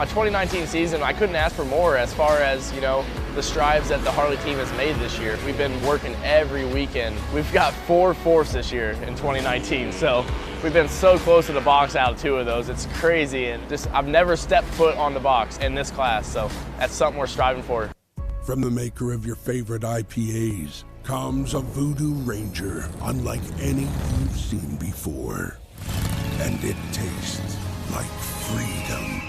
My 2019 season, I couldn't ask for more as far as, the strides that the Harley team has made this year. We've been working every weekend. We've got 4 fourths this year in 2019, so we've been so close to the box out of 2 of those. It's crazy, and I've never stepped foot on the box in this class, so that's something we're striving for. From the maker of your favorite IPAs comes a Voodoo Ranger unlike any you've seen before. And it tastes like freedom.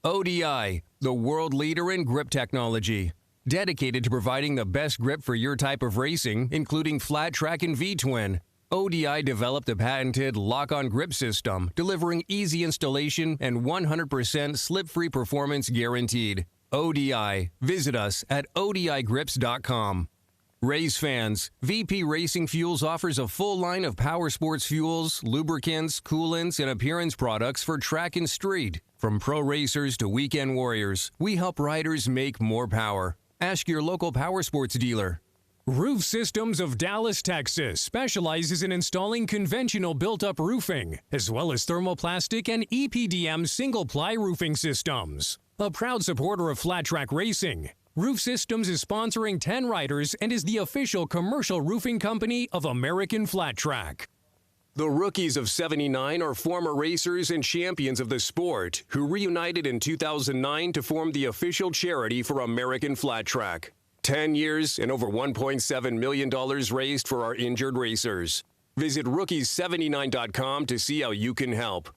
ODI, the world leader in grip technology. Dedicated to providing the best grip for your type of racing, including flat track and V-twin. ODI developed a patented lock-on grip system, delivering easy installation and 100% slip-free performance guaranteed. ODI. Visit us at odigrips.com. Race fans, VP Racing Fuels offers a full line of power sports fuels, lubricants, coolants, and appearance products for track and street. From pro racers to weekend warriors, we help riders make more power. Ask your local power sports dealer. Roof Systems of Dallas, Texas specializes in installing conventional built-up roofing, as well as thermoplastic and EPDM single-ply roofing systems. A proud supporter of flat track racing, Roof Systems is sponsoring 10 riders and is the official commercial roofing company of American Flat Track. The rookies of '79 are former racers and champions of the sport who reunited in 2009 to form the official charity for American Flat Track. 10 years and over $1.7 million raised for our injured racers. Visit rookies79.com to see how you can help.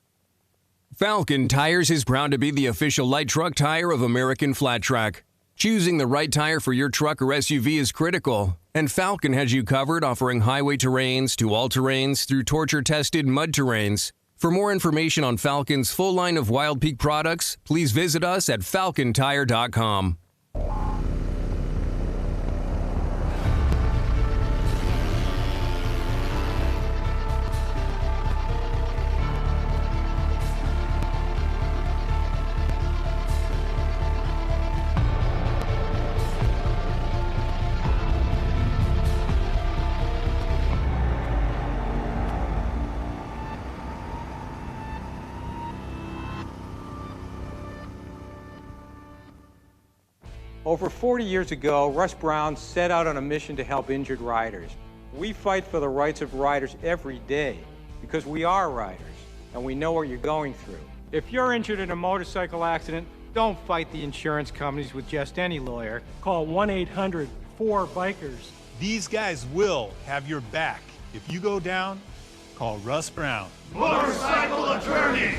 Falcon Tires is proud to be the official light truck tire of American Flat Track. Choosing the right tire for your truck or SUV is critical, and Falcon has you covered, offering highway terrains to all-terrains through torture-tested mud terrains. For more information on Falcon's full line of Wild Peak products, please visit us at falcontire.com. Over 40 years ago, Russ Brown set out on a mission to help injured riders. We fight for the rights of riders every day because we are riders and we know what you're going through. If you're injured in a motorcycle accident, don't fight the insurance companies with just any lawyer. Call 1-800-4BIKERS. These guys will have your back. If you go down, call Russ Brown. Motorcycle attorney!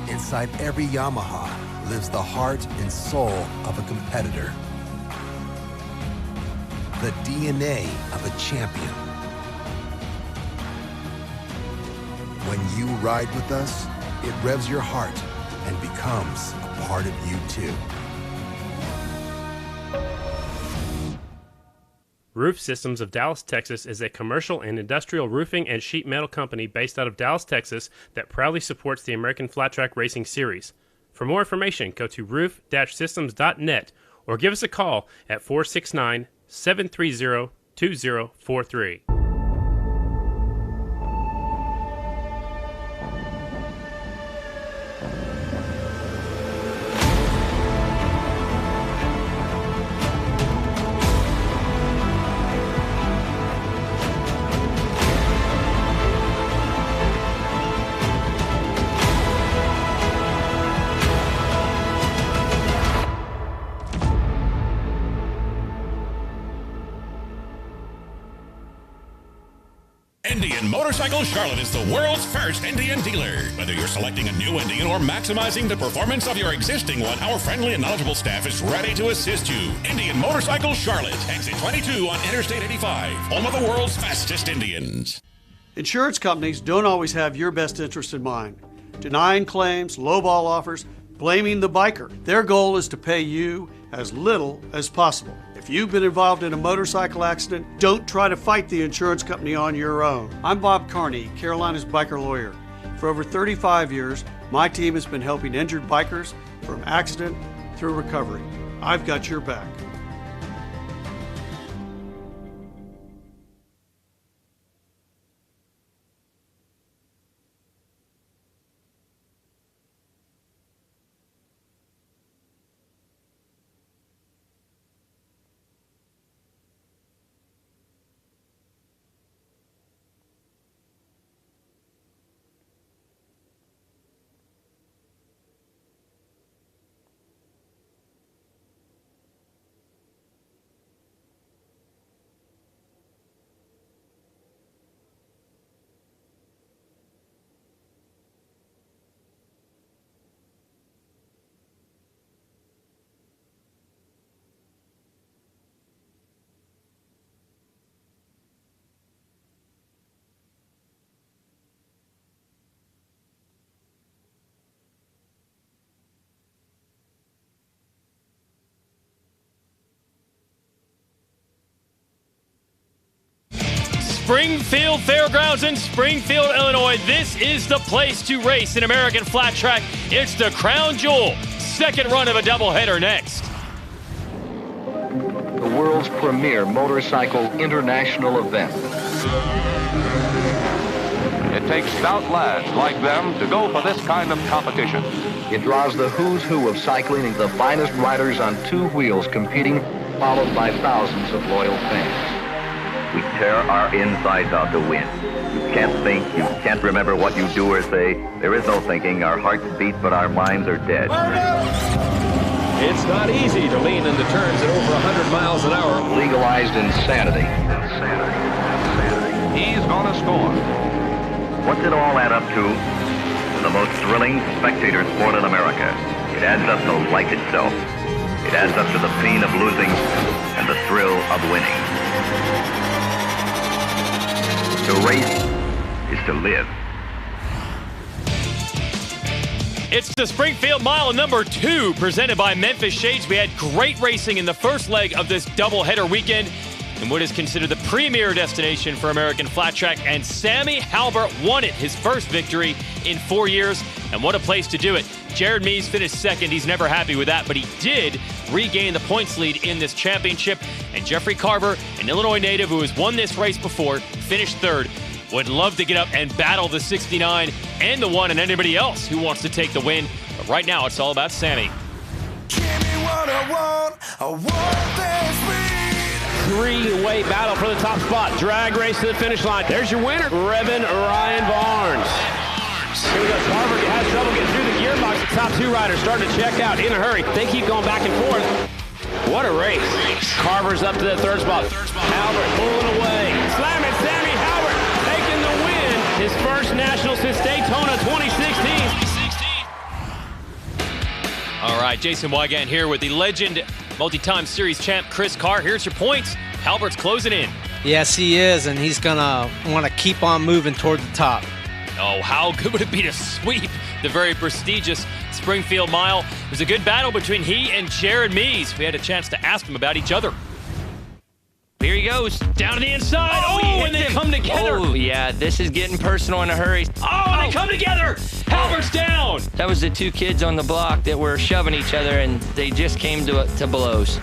Inside every Yamaha lives the heart and soul of a competitor. The DNA of a champion. When you ride with us, it revs your heart and becomes a part of you too. Roof Systems of Dallas, Texas is a commercial and industrial roofing and sheet metal company based out of Dallas, Texas that proudly supports the American Flat Track Racing Series. For more information, go to roof-systems.net or give us a call at 469-730-2043. Indian Motorcycle Charlotte is the world's first Indian dealer. Whether you're selecting a new Indian or maximizing the performance of your existing one, our friendly and knowledgeable staff is ready to assist you. Indian Motorcycle Charlotte, exit 22 on Interstate 85, home of the world's fastest Indians. Insurance companies don't always have your best interest in mind. Denying claims, lowball offers, blaming the biker. Their goal is to pay you as little as possible. If you've been involved in a motorcycle accident, don't try to fight the insurance company on your own. I'm Bob Carney, Carolina's biker lawyer. For over 35 years, my team has been helping injured bikers from accident through recovery. I've got your back. Springfield Fairgrounds in Springfield, Illinois. This is the place to race in American Flat Track. It's the crown jewel. Second run of a doubleheader next. The world's premier motorcycle international event. It takes stout lads like them to go for this kind of competition. It draws the who's who of cycling and the finest riders on two wheels competing, followed by thousands of loyal fans. We tear our insides out to win. You can't think, you can't remember what you do or say. There is no thinking. Our hearts beat, but our minds are dead. It's not easy to lean into turns at over 100 miles an hour. Legalized insanity. He's gonna score. What's it all add up to? The most thrilling spectator sport in America. It adds up to life itself. It adds up to the pain of losing and the thrill of winning. To race is to live. It's the Springfield Mile number 2, presented by Memphis Shades. We had great racing in the first leg of this doubleheader weekend in what is considered the premier destination for American Flat Track, and Sammy Halbert won it, his first victory in 4 years, and what a place to do it. Jared Mees finished second. He's never happy with that, but he did regain the points lead in this championship. And Jeffrey Carver, an Illinois native who has won this race before, finished third. Would love to get up and battle the 69 and the 1 and anybody else who wants to take the win. But right now, it's all about Sammy. Three-way battle for the top spot. Drag race to the finish line. There's your winner, Revan Ryan Barnes. Here we go. Carver has trouble getting through the gearbox. The top 2 riders starting to check out in a hurry. They keep going back and forth. What a race. Carver's up to the third spot. Halbert pulling away. Slamming Sammy Halbert taking the win. His first national since Daytona 2016. All right, Jason Wygant here with the legend multi-time series champ Chris Carr. Here's your points. Halbert's closing in. Yes, he is, and he's going to want to keep on moving toward the top. Oh, how good would it be to sweep the very prestigious Springfield Mile. It was a good battle between he and Jared Mees. We had a chance to ask him about each other. Here he goes, down to the inside. Oh, and they come together. Oh, yeah, this is getting personal in a hurry. Oh, and they come together. Halbert's down. That was the two kids on the block that were shoving each other, and they just came to blows.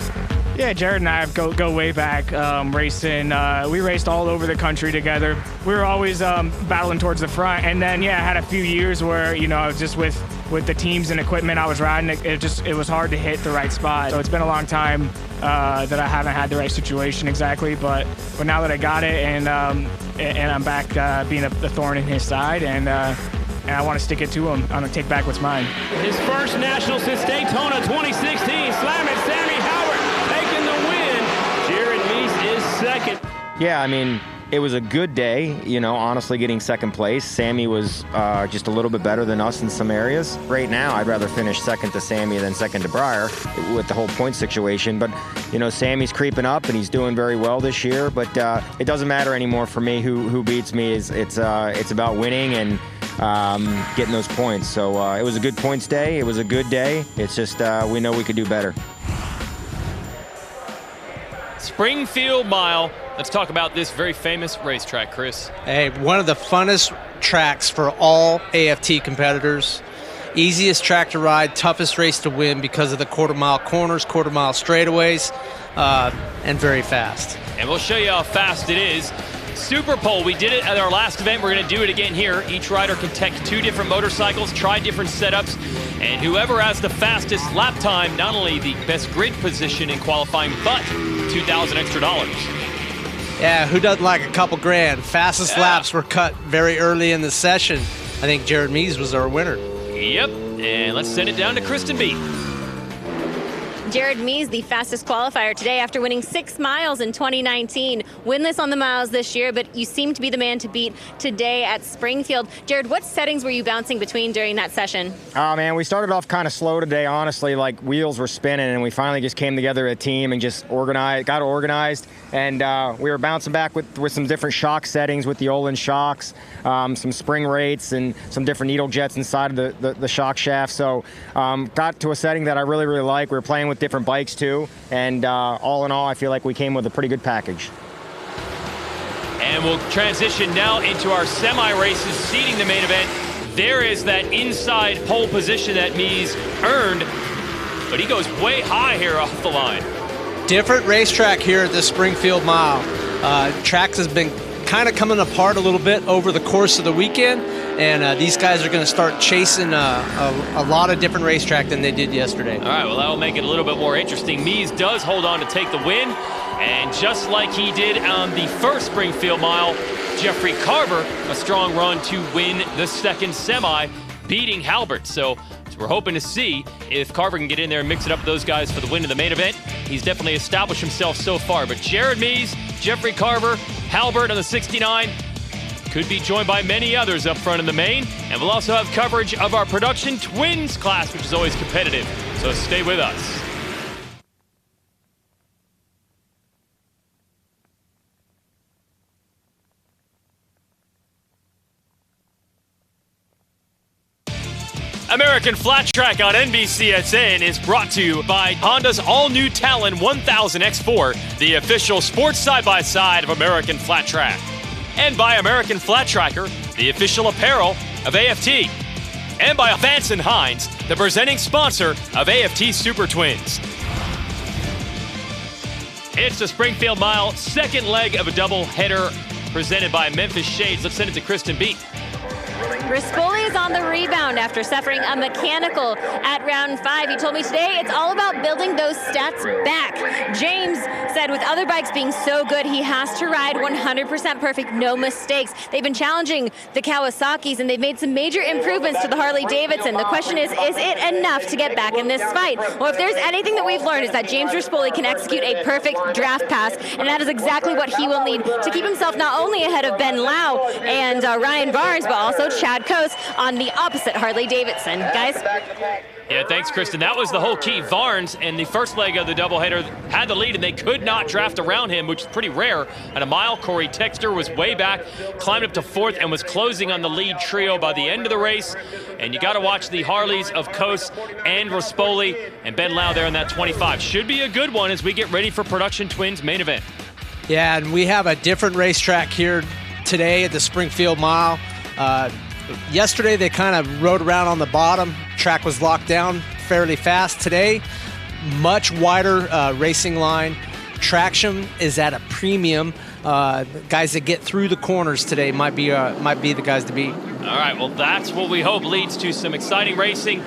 Yeah, Jared and I go way back racing. We raced all over the country together. We were always battling towards the front. And then, yeah, I had a few years where, just with the teams and equipment I was riding, it was hard to hit the right spot. So it's been a long time that I haven't had the right situation exactly. But now that I got it and I'm back being a thorn in his side, and I want to stick it to him. I'm going to take back what's mine. His first national since Daytona 2016. Slam it, Sammy Howard taking the win. Jared Mees is second. Yeah, I mean, it was a good day, honestly getting second place. Sammy was just a little bit better than us in some areas. Right now, I'd rather finish second to Sammy than second to Briar with the whole point situation. But, Sammy's creeping up and he's doing very well this year. But it doesn't matter anymore for me who beats me. It's about winning and getting those points. So it was a good points day. It was a good day. It's just we know we could do better. Springfield Mile. Let's talk about this very famous racetrack, Chris. Hey, one of the funnest tracks for all AFT competitors. Easiest track to ride, toughest race to win because of the quarter-mile corners, quarter-mile straightaways, and very fast. And we'll show you how fast it is. Super Pole, we did it at our last event. We're going to do it again here. Each rider can take 2 different motorcycles, try different setups, and whoever has the fastest lap time, not only the best grid position in qualifying, but $2,000 extra. Yeah, who doesn't like a couple grand? Fastest laps were cut very early in the session. I think Jared Mees was our winner. Yep, and let's send it down to Kristen Beat. Jared Mees, the fastest qualifier today after winning 6 miles in 2019. Winless on the miles this year, but you seem to be the man to beat today at Springfield. Jared, what settings were you bouncing between during that session? Oh, man, we started off kind of slow today, honestly. Like, wheels were spinning, and we finally just came together as a team and just got organized. And we were bouncing back with some different shock settings with the Olin shocks, some spring rates, and some different needle jets inside of the shock shaft. So got to a setting that I really, really like. We were playing with different bikes too, and all in all, I feel like we came with a pretty good package. And we'll transition now into our semi-races seeding the main event. There is that inside pole position that Mees earned, but he goes way high here off the line. Different racetrack here at the Springfield Mile. Tracks has been kind of coming apart a little bit over the course of the weekend, and these guys are going to start chasing a lot of different racetrack than they did yesterday. All right, well, that will make it a little bit more interesting. Mees does hold on to take the win, and just like he did on the first Springfield Mile, Jeffrey Carver, a strong run to win the second semi, beating Halbert. So we're hoping to see if Carver can get in there and mix it up with those guys for the win of the main event. He's definitely established himself so far. But Jared Mees, Jeffrey Carver, Halbert on the 69 could be joined by many others up front in the main. And we'll also have coverage of our production twins class, which is always competitive. So stay with us. American Flat Track on NBCSN is brought to you by Honda's all-new Talon 1000 X4, the official sports side-by-side of American Flat Track. And by American Flat Tracker, the official apparel of AFT. And by Vance & Hines, the presenting sponsor of AFT Super Twins. It's the Springfield Mile, second leg of a double-header presented by Memphis Shades. Let's send it to Kristen Beat. Rispoli is on the rebound after suffering a mechanical at round 5. He told me today it's all about building those stats back. James said with other bikes being so good, he has to ride 100% perfect, no mistakes. They've been challenging the Kawasaki's, and they've made some major improvements to the Harley-Davidson. The question is it enough to get back in this fight? Well, if there's anything that we've learned is that James Rispoli can execute a perfect draft pass, and that is exactly what he will need to keep himself not only ahead of Ben Lau and Ryan Barnes, but also Chad Coase on the opposite Harley-Davidson. Guys? Yeah, thanks, Kristen. That was the whole key. Varnes, in the first leg of the doubleheader, had the lead, and they could not draft around him, which is pretty rare at a mile. Corey Texter was way back, climbed up to fourth, and was closing on the lead trio by the end of the race. And you got to watch the Harleys of Coase and Rispoli and Ben Lau there in that 25. Should be a good one as we get ready for Production Twins main event. Yeah, and we have a different racetrack here today at the Springfield Mile. Yesterday, they kind of rode around on the bottom. Track was locked down fairly fast. Today, much wider racing line. Traction is at a premium. Guys that get through the corners today might be the guys to beat. All right, well, that's what we hope leads to some exciting racing.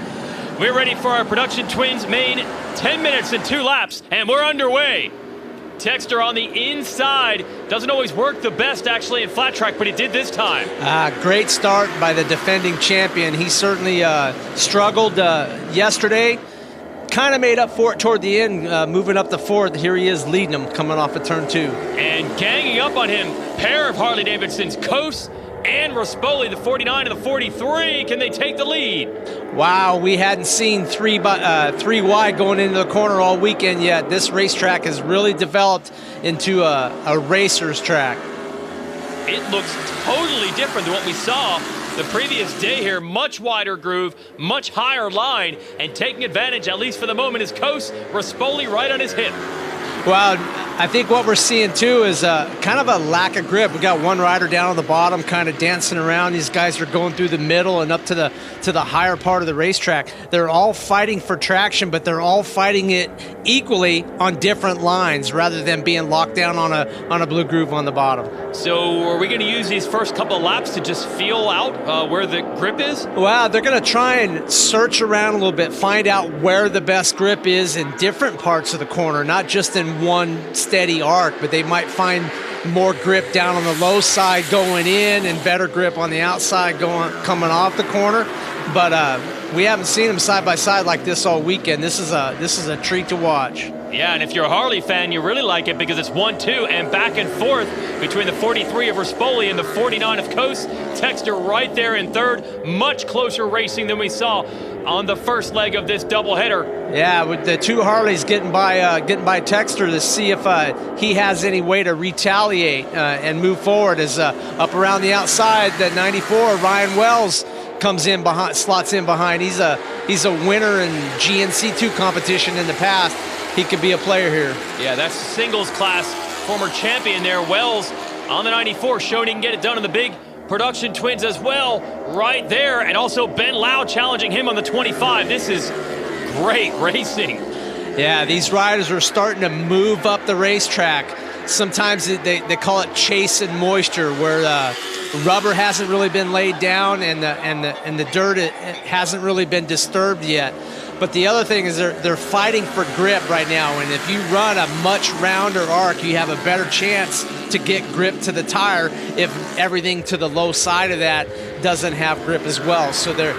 We're ready for our Production Twins main 10 minutes and 2 laps, and we're underway. Texter on the inside. Doesn't always work the best, actually, in flat track, but it did this time. Great start by the defending champion. He certainly struggled yesterday. Kind of made up for it toward the end, moving up the fourth. Here he is leading them, coming off of turn 2. And ganging up on him, pair of Harley-Davidsons, Coase and Rispoli, the 49 and the 43. Can they take the lead? Wow, we hadn't seen three wide going into the corner all weekend yet. This racetrack has really developed into a racer's track. It looks totally different than what we saw the previous day here. Much wider groove, much higher line, and taking advantage, at least for the moment, is Coase. Rispoli right on his hip. Well, I think what we're seeing, too, is kind of a lack of grip. We got one rider down on the bottom kind of dancing around. These guys are going through the middle and up to the higher part of the racetrack. They're all fighting for traction, but they're all fighting it equally on different lines rather than being locked down on a blue groove on the bottom. So are we going to use these first couple of laps to just feel out where the grip is? Well, they're going to try and search around a little bit, find out where the best grip is in different parts of the corner, not just in one steady arc, but they might find more grip down on the low side going in and better grip on the outside coming off the corner. But we haven't seen them side by side like this all weekend. This is a treat to watch. Yeah, and if you're a Harley fan, you really like it because it's 1-2 and back and forth between the 43 of Rispoli and the 49 of Coase. Texter right there in third. Much closer racing than we saw on the first leg of this doubleheader. Yeah, with the two Harleys getting by Texter to see if he has any way to retaliate and move forward. As up around the outside, the 94 Ryan Wells comes in behind, slots in behind. He's a winner in GNC2 competition in the past. He could be a player here. Yeah, that's singles class former champion there. Wells on the 94, showing he can get it done in the big Production Twins as well, right there. And also Ben Lau challenging him on the 25. This is great racing. Yeah, these riders are starting to move up the racetrack. Sometimes they call it chasing moisture, where rubber hasn't really been laid down and the dirt hasn't really been disturbed yet. But the other thing is they're fighting for grip right now, and if you run a much rounder arc, you have a better chance to get grip to the tire if everything to the low side of that doesn't have grip as well. So they're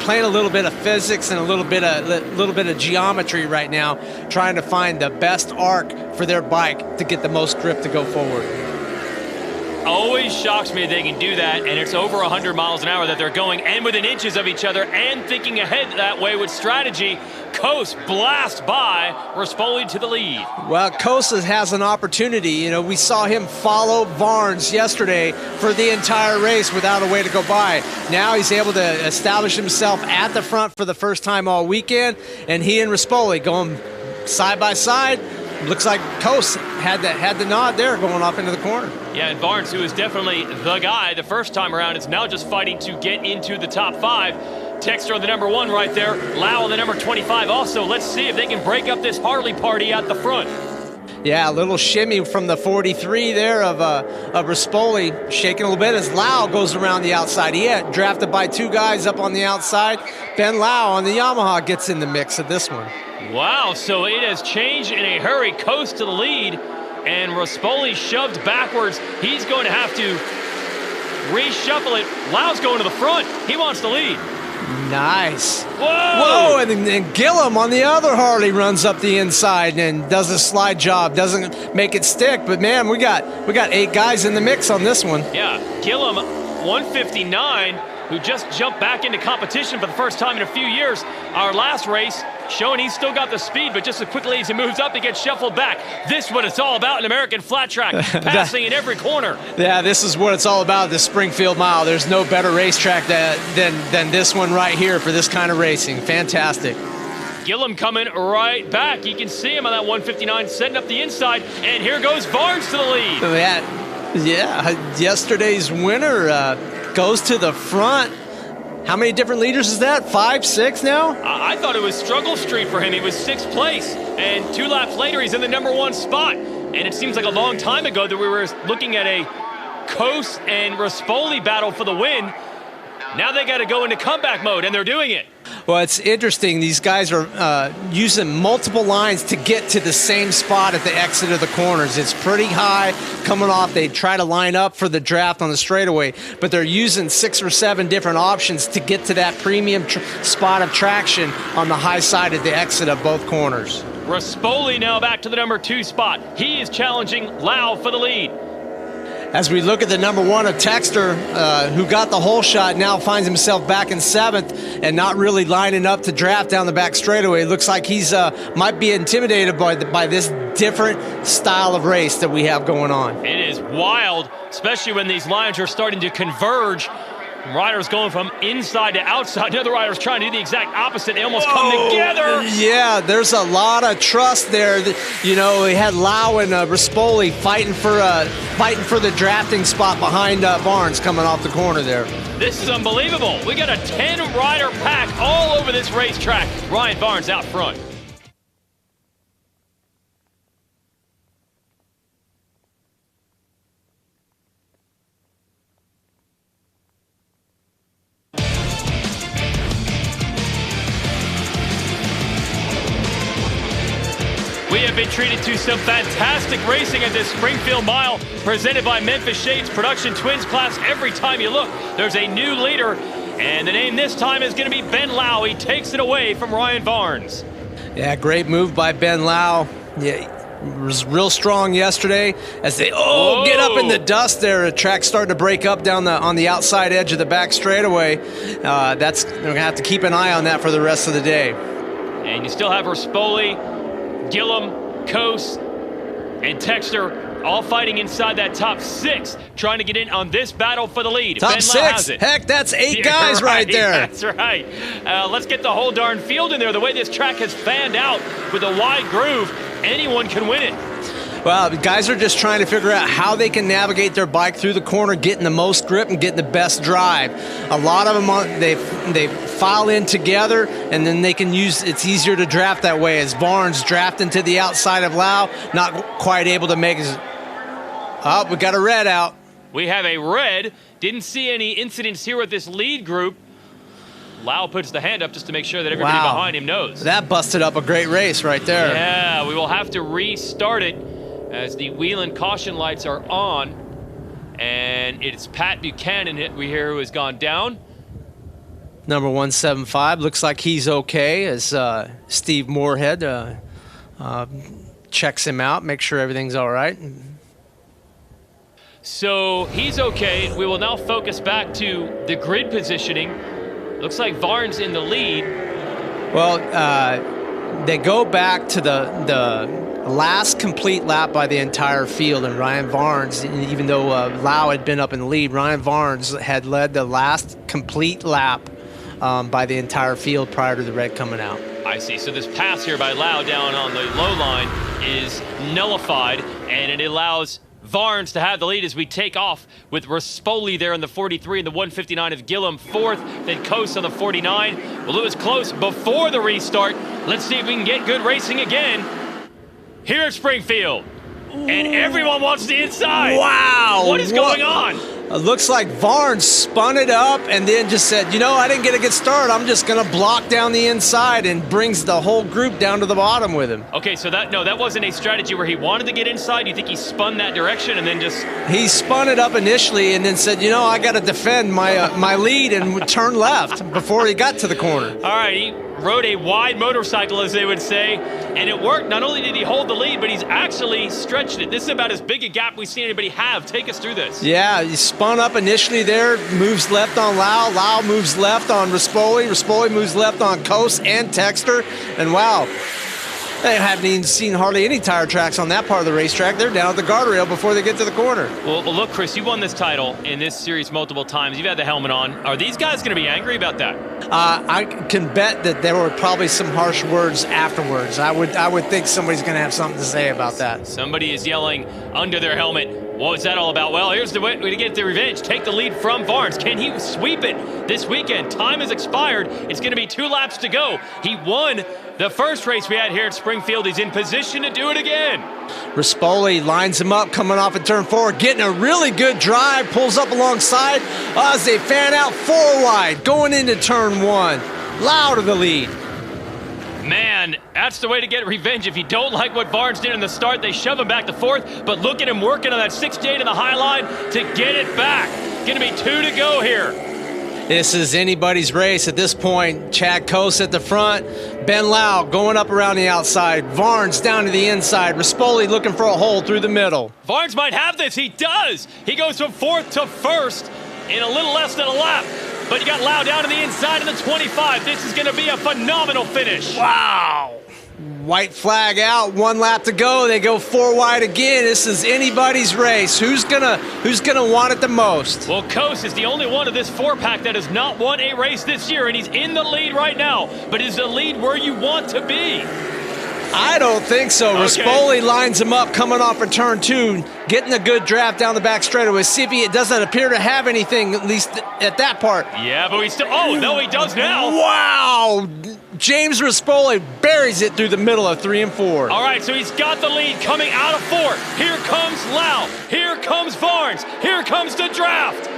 playing a little bit of physics and a little bit of geometry right now, trying to find the best arc for their bike to get the most grip to go forward. Always shocks me they can do that, and it's over 100 miles an hour that they're going, and within inches of each other, and thinking ahead that way with strategy. Coase blast by Rispoli to the lead. Well, Coase has an opportunity. You know, we saw him follow Varnes yesterday for the entire race without a way to go by. Now he's able to establish himself at the front for the first time all weekend, and he and Rispoli going side by side. Looks like Coase had the nod there going off into the corner. Yeah, and Varnes, who is definitely the guy the first time around, is now just fighting to get into the top 5. Texter on the number 1 right there. Lau on the number 25 also. Let's see if they can break up this Harley party at the front. Yeah, a little shimmy from the 43 there of Rispoli, shaking a little bit as Lau goes around the outside. He had drafted by 2 guys up on the outside. Ben Lau on the Yamaha gets in the mix of this one. Wow, so it has changed in a hurry. Coase to the lead, and Rispoli shoved backwards. He's going to have to reshuffle it. Lau's going to the front. He wants the lead. Nice. Whoa! And Gillum on the other Harley runs up the inside and does a slide job. Doesn't make it stick, but man, we got 8 guys in the mix on this one. Yeah, Gillum 159, who just jumped back into competition for the first time in a few years. Our last race showing he's still got the speed, but just as quickly as he moves up, he gets shuffled back. This is what it's all about in American flat track, passing in every corner. Yeah, this is what it's all about, the Springfield Mile. There's no better racetrack than this one right here for this kind of racing. Fantastic. Gillum coming right back. You can see him on that 159 setting up the inside, and here goes Barnes to the lead. Yeah, yesterday's winner goes to the front. How many different leaders is that? 5, 6 now? I thought it was struggle street for him. He was 6th place, and 2 laps later, he's in the #1 spot. And it seems like a long time ago that we were looking at a Coase and Rispoli battle for the win. Now they got to go into comeback mode, and they're doing it. Well, it's interesting. These guys are using multiple lines to get to the same spot at the exit of the corners. It's pretty high coming off. They try to line up for the draft on the straightaway, but they're using 6 or 7 different options to get to that premium spot of traction on the high side at the exit of both corners. Rispoli now back to the #2 spot. He is challenging Lau for the lead. As we look at the #1 of Texter, who got the hole shot, now finds himself back in 7th and not really lining up to draft down the back straightaway. Looks like he's might be intimidated by this different style of race that we have going on. It is wild, especially when these lines are starting to converge. Riders going from inside to outside. The other riders trying to do the exact opposite. They almost come together. Yeah, there's a lot of trust there. You know, we had Lau and Rispoli fighting for the drafting spot behind Barnes coming off the corner there. This is unbelievable. We got a 10-rider pack all over this racetrack. Ryan Barnes out front. We have been treated to some fantastic racing at this Springfield Mile, presented by Memphis Shades Production Twins class. Every time you look, there's a new leader, and the name this time is going to be Ben Lau. He takes it away from Ryan Barnes. Yeah, great move by Ben Lau. Yeah, was real strong yesterday as they get up in the dust there. The track's starting to break up down on the outside edge of the back straightaway. They're going to have to keep an eye on that for the rest of the day. And you still have Rispoli, Gillum, Coase, and Texter all fighting inside that top 6, trying to get in on this battle for the lead. Top Ben 6? Lau has it. Heck, that's 8 guys right there. That's right. Let's get the whole darn field in there. The way this track has fanned out with a wide groove, anyone can win it. Well, the guys are just trying to figure out how they can navigate their bike through the corner, getting the most grip and getting the best drive. A lot of them, they file in together, and then they can use, it's easier to draft that way. As Barnes drafting to the outside of Lau, not quite able to make his... Oh, we got a red out. We have a red. Didn't see any incidents here with this lead group. Lau puts the hand up just to make sure that everybody behind him knows. That busted up a great race right there. Yeah, we will have to restart it as the Whelen caution lights are on. And it's Pat Buchanan we hear who has gone down. Number 175, looks like he's okay as Steve Moorhead checks him out, make sure everything's all right. So he's okay. We will now focus back to the grid positioning. Looks like Barnes in the lead. Well, they go back to the last complete lap by the entire field, and Ryan Barnes, even though Lau had been up in the lead, Ryan Barnes had led the last complete lap by the entire field prior to the red coming out. I see. So this pass here by Lau down on the low line is nullified, and it allows Barnes to have the lead as we take off with Rispoli there in the 43 and the 159 of Gillum 4th, then Coase on the 49. Well, it was close before the restart. Let's see if we can get good racing again here at Springfield. And everyone wants the inside. Wow. What is going on? It looks like Barnes spun it up and then just said, you know, I didn't get a good start. I'm just going to block down the inside, and brings the whole group down to the bottom with him. Okay, so that wasn't a strategy where he wanted to get inside. You think he spun that direction and then just... He spun it up initially and then said, you know, I got to defend my lead, and turn left before he got to the corner. All right, he rode a wide motorcycle, as they would say, and it worked. Not only did he hold the lead, but he's actually stretched it. This is about as big a gap we've seen anybody have. Take us through this. Yeah, he spun spun up initially there, moves left on Lau. Lau moves left on Rispoli. Rispoli moves left on Coast and Texter. And wow, they haven't even seen hardly any tire tracks on that part of the racetrack. They're down at the guardrail before they get to the corner. Well, look, Chris, you won this title in this series multiple times. You've had the helmet on. Are these guys going to be angry about that? I can bet that there were probably some harsh words afterwards. I would think somebody's going to have something to say about that. Somebody is yelling under their helmet. What was that all about? Well, here's the way to get the revenge. Take the lead from Barnes. Can he sweep it this weekend? Time has expired. It's going to be 2 laps to go. He won the first race we had here at Springfield. He's in position to do it again. Rispoli lines him up coming off at turn 4, getting a really good drive, pulls up alongside as they fan out 4 wide, going into turn 1. Lau to the lead. Man, that's the way to get revenge. If you don't like what Barnes did in the start, they shove him back to 4th, but look at him working on that 68 in the high line to get it back. Gonna be 2 to go here. This is anybody's race at this point. Chad Coast at the front, Ben Lau going up around the outside, Varnes down to the inside, Rispoli looking for a hole through the middle. Varnes might have this, he does! He goes from 4th to 1st in a little less than a lap. But you got Lau down to the inside in the 25. This is going to be a phenomenal finish. Wow. White flag out, 1 lap to go. They go 4 wide again. This is anybody's race. Who's gonna want it the most? Well, Coase is the only one of this 4-pack that has not won a race this year, and he's in the lead right now. But is the lead where you want to be? I don't think so. Okay. Rispoli lines him up coming off of turn 2, getting a good draft down the back straightaway. Sippy, it doesn't appear to have anything, at least at that part. Yeah, but he's still, oh, no, he does now. Wow! James Rispoli buries it through the middle of 3 and 4. All right, so he's got the lead coming out of 4th. Here comes Lau. Here comes Varnes. Here comes the draft.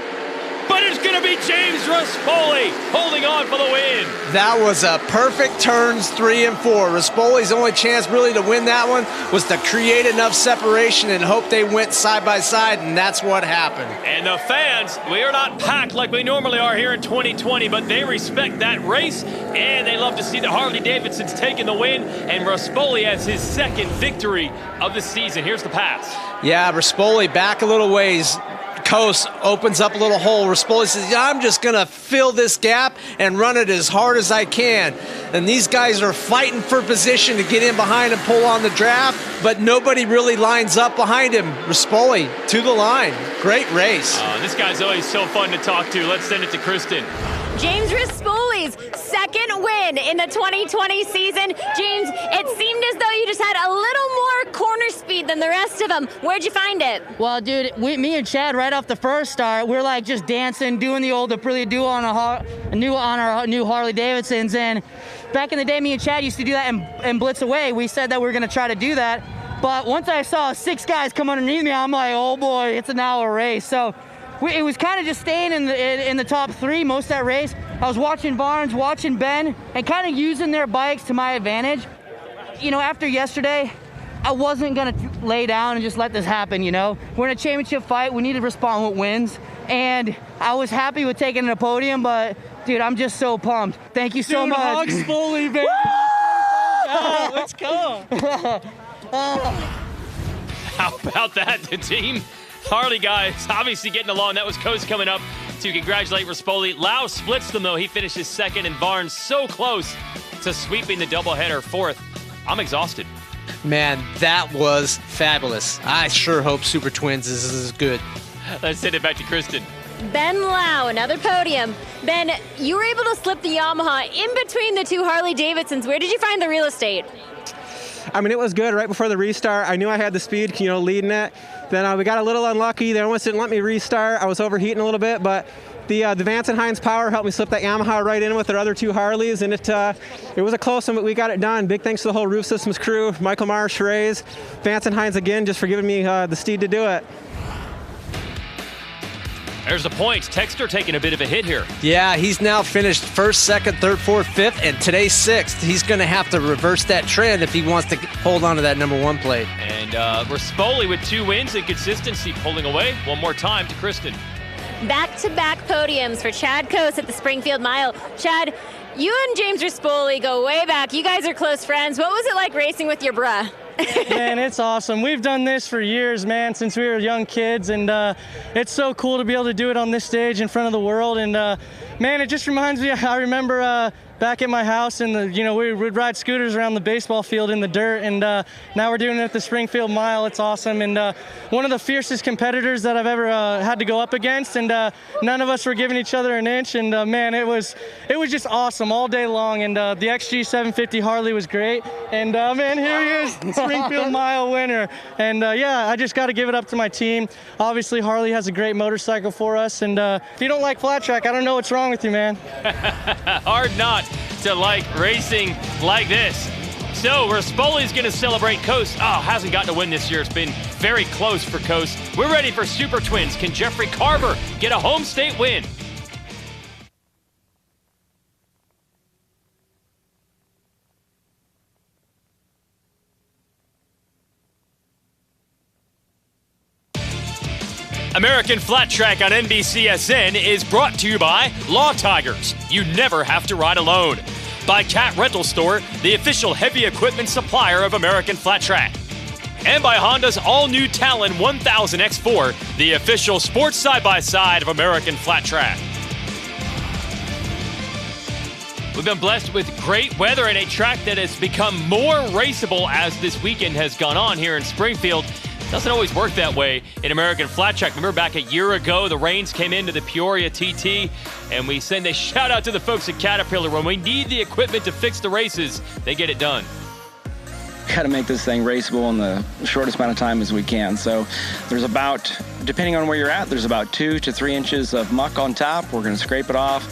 But it's going to be James Rispoli holding on for the win. That was a perfect turns 3 and 4. Rispoli's only chance really to win that one was to create enough separation and hope they went side by side, and that's what happened. And the fans, we are not packed like we normally are here in 2020, but they respect that race, and they love to see the Harley-Davidsons taking the win, and Rispoli has his 2nd victory of the season. Here's the pass. Yeah, Rispoli back a little ways. Coast opens up a little hole. Rispoli says, yeah, I'm just going to fill this gap and run it as hard as I can. And these guys are fighting for position to get in behind and pull on the draft, but nobody really lines up behind him. Rispoli to the line. Great race. This guy's always so fun to talk to. Let's send it to Kristen. James Rispoli's 2nd win in the 2020 season. James, it seemed as though you just had a little more corner speed than the rest of them. Where'd you find it? Well, dude, me and Chad, right off the first start, we're like just dancing, doing the old Aprilia Duo on our new Harley Davidsons. And back in the day, me and Chad used to do that and blitz away. We said that we were going to try to do that. But once I saw 6 guys come underneath me, I'm like, oh boy, it's an hour race. So it was kind of just staying in the top 3 most of that race. I was watching Barnes, watching Ben, and kind of using their bikes to my advantage. You know, after yesterday, I wasn't going to lay down and just let this happen, you know. We're in a championship fight. We need to respond with wins. And I was happy with taking the podium, but, dude, I'm just so pumped. Thank you so much. Hogs fully, baby. Oh, let's go. How about that? The team Harley guys obviously getting along. That was Coase coming up to congratulate Rispoli. Lau splits them, though. He finishes 2nd, and Varnes so close to sweeping the doubleheader 4th. I'm exhausted. Man, that was fabulous. I sure hope Super Twins is good. Let's send it back to Kristen. Ben Lau, another podium. Ben, you were able to slip the Yamaha in between the 2 Harley-Davidsons. Where did you find the real estate? I mean, it was good right before the restart. I knew I had the speed, leading it. Then we got a little unlucky. They almost didn't let me restart. I was overheating a little bit, but the Vance and Hines power helped me slip that Yamaha right in with their other 2 Harleys, and it was a close one, but we got it done. Big thanks to the whole Roof Systems crew, Michael Marsh, Reyes, Vance and Hines again, just for giving me the steed to do it. There's the points. Texter taking a bit of a hit here. Yeah, he's now finished 1st, 2nd, 3rd, 4th, 5th, and today's 6th. He's going to have to reverse that trend if he wants to hold on to that number 1 plate. And Rispoli with 2 wins and consistency pulling away. One more time to Kristen. Back-to-back podiums for Chad Coase at the Springfield Mile. Chad, You and James Rispoli go way back. You guys are close friends. What was it like racing with your bruh? Man, it's awesome. We've done this for years, man, since we were young kids, and it's so cool to be able to do it on this stage in front of the world. And man, it just reminds me. I remember back at my house, and we would ride scooters around the baseball field in the dirt, and now we're doing it at the Springfield Mile. It's awesome, and one of the fiercest competitors that I've ever had to go up against, and none of us were giving each other an inch, and man, it was just awesome all day long. And the XG 750 Harley was great, and man, here he is, Springfield Mile winner. And yeah, I just got to give it up to my team. Obviously, Harley has a great motorcycle for us, and if you don't like flat track, I don't know what's wrong with you, man. Hard not to like racing like this. So Rispoli's going to celebrate Coast. Oh, hasn't gotten a win this year. It's been very close for Coast. We're ready for Super Twins. Can Jeffrey Carver get a home state win? American Flat Track on NBCSN is brought to you by Law Tigers. You never have to ride alone. By Cat Rental Store, the official heavy equipment supplier of American Flat Track. And by Honda's all-new Talon 1000 X4, the official sports side-by-side of American Flat Track. We've been blessed with great weather and a track that has become more raceable as this weekend has gone on here in Springfield. Doesn't always work that way in American Flat Track. Remember back a year ago, the rains came into the Peoria TT, and we send a shout out to the folks at Caterpillar. When we need the equipment to fix the races, they get it done. Got to make this thing raceable in the shortest amount of time as we can. So there's about, depending on where you're at, there's about 2 to 3 inches of muck on top. We're going to scrape it off,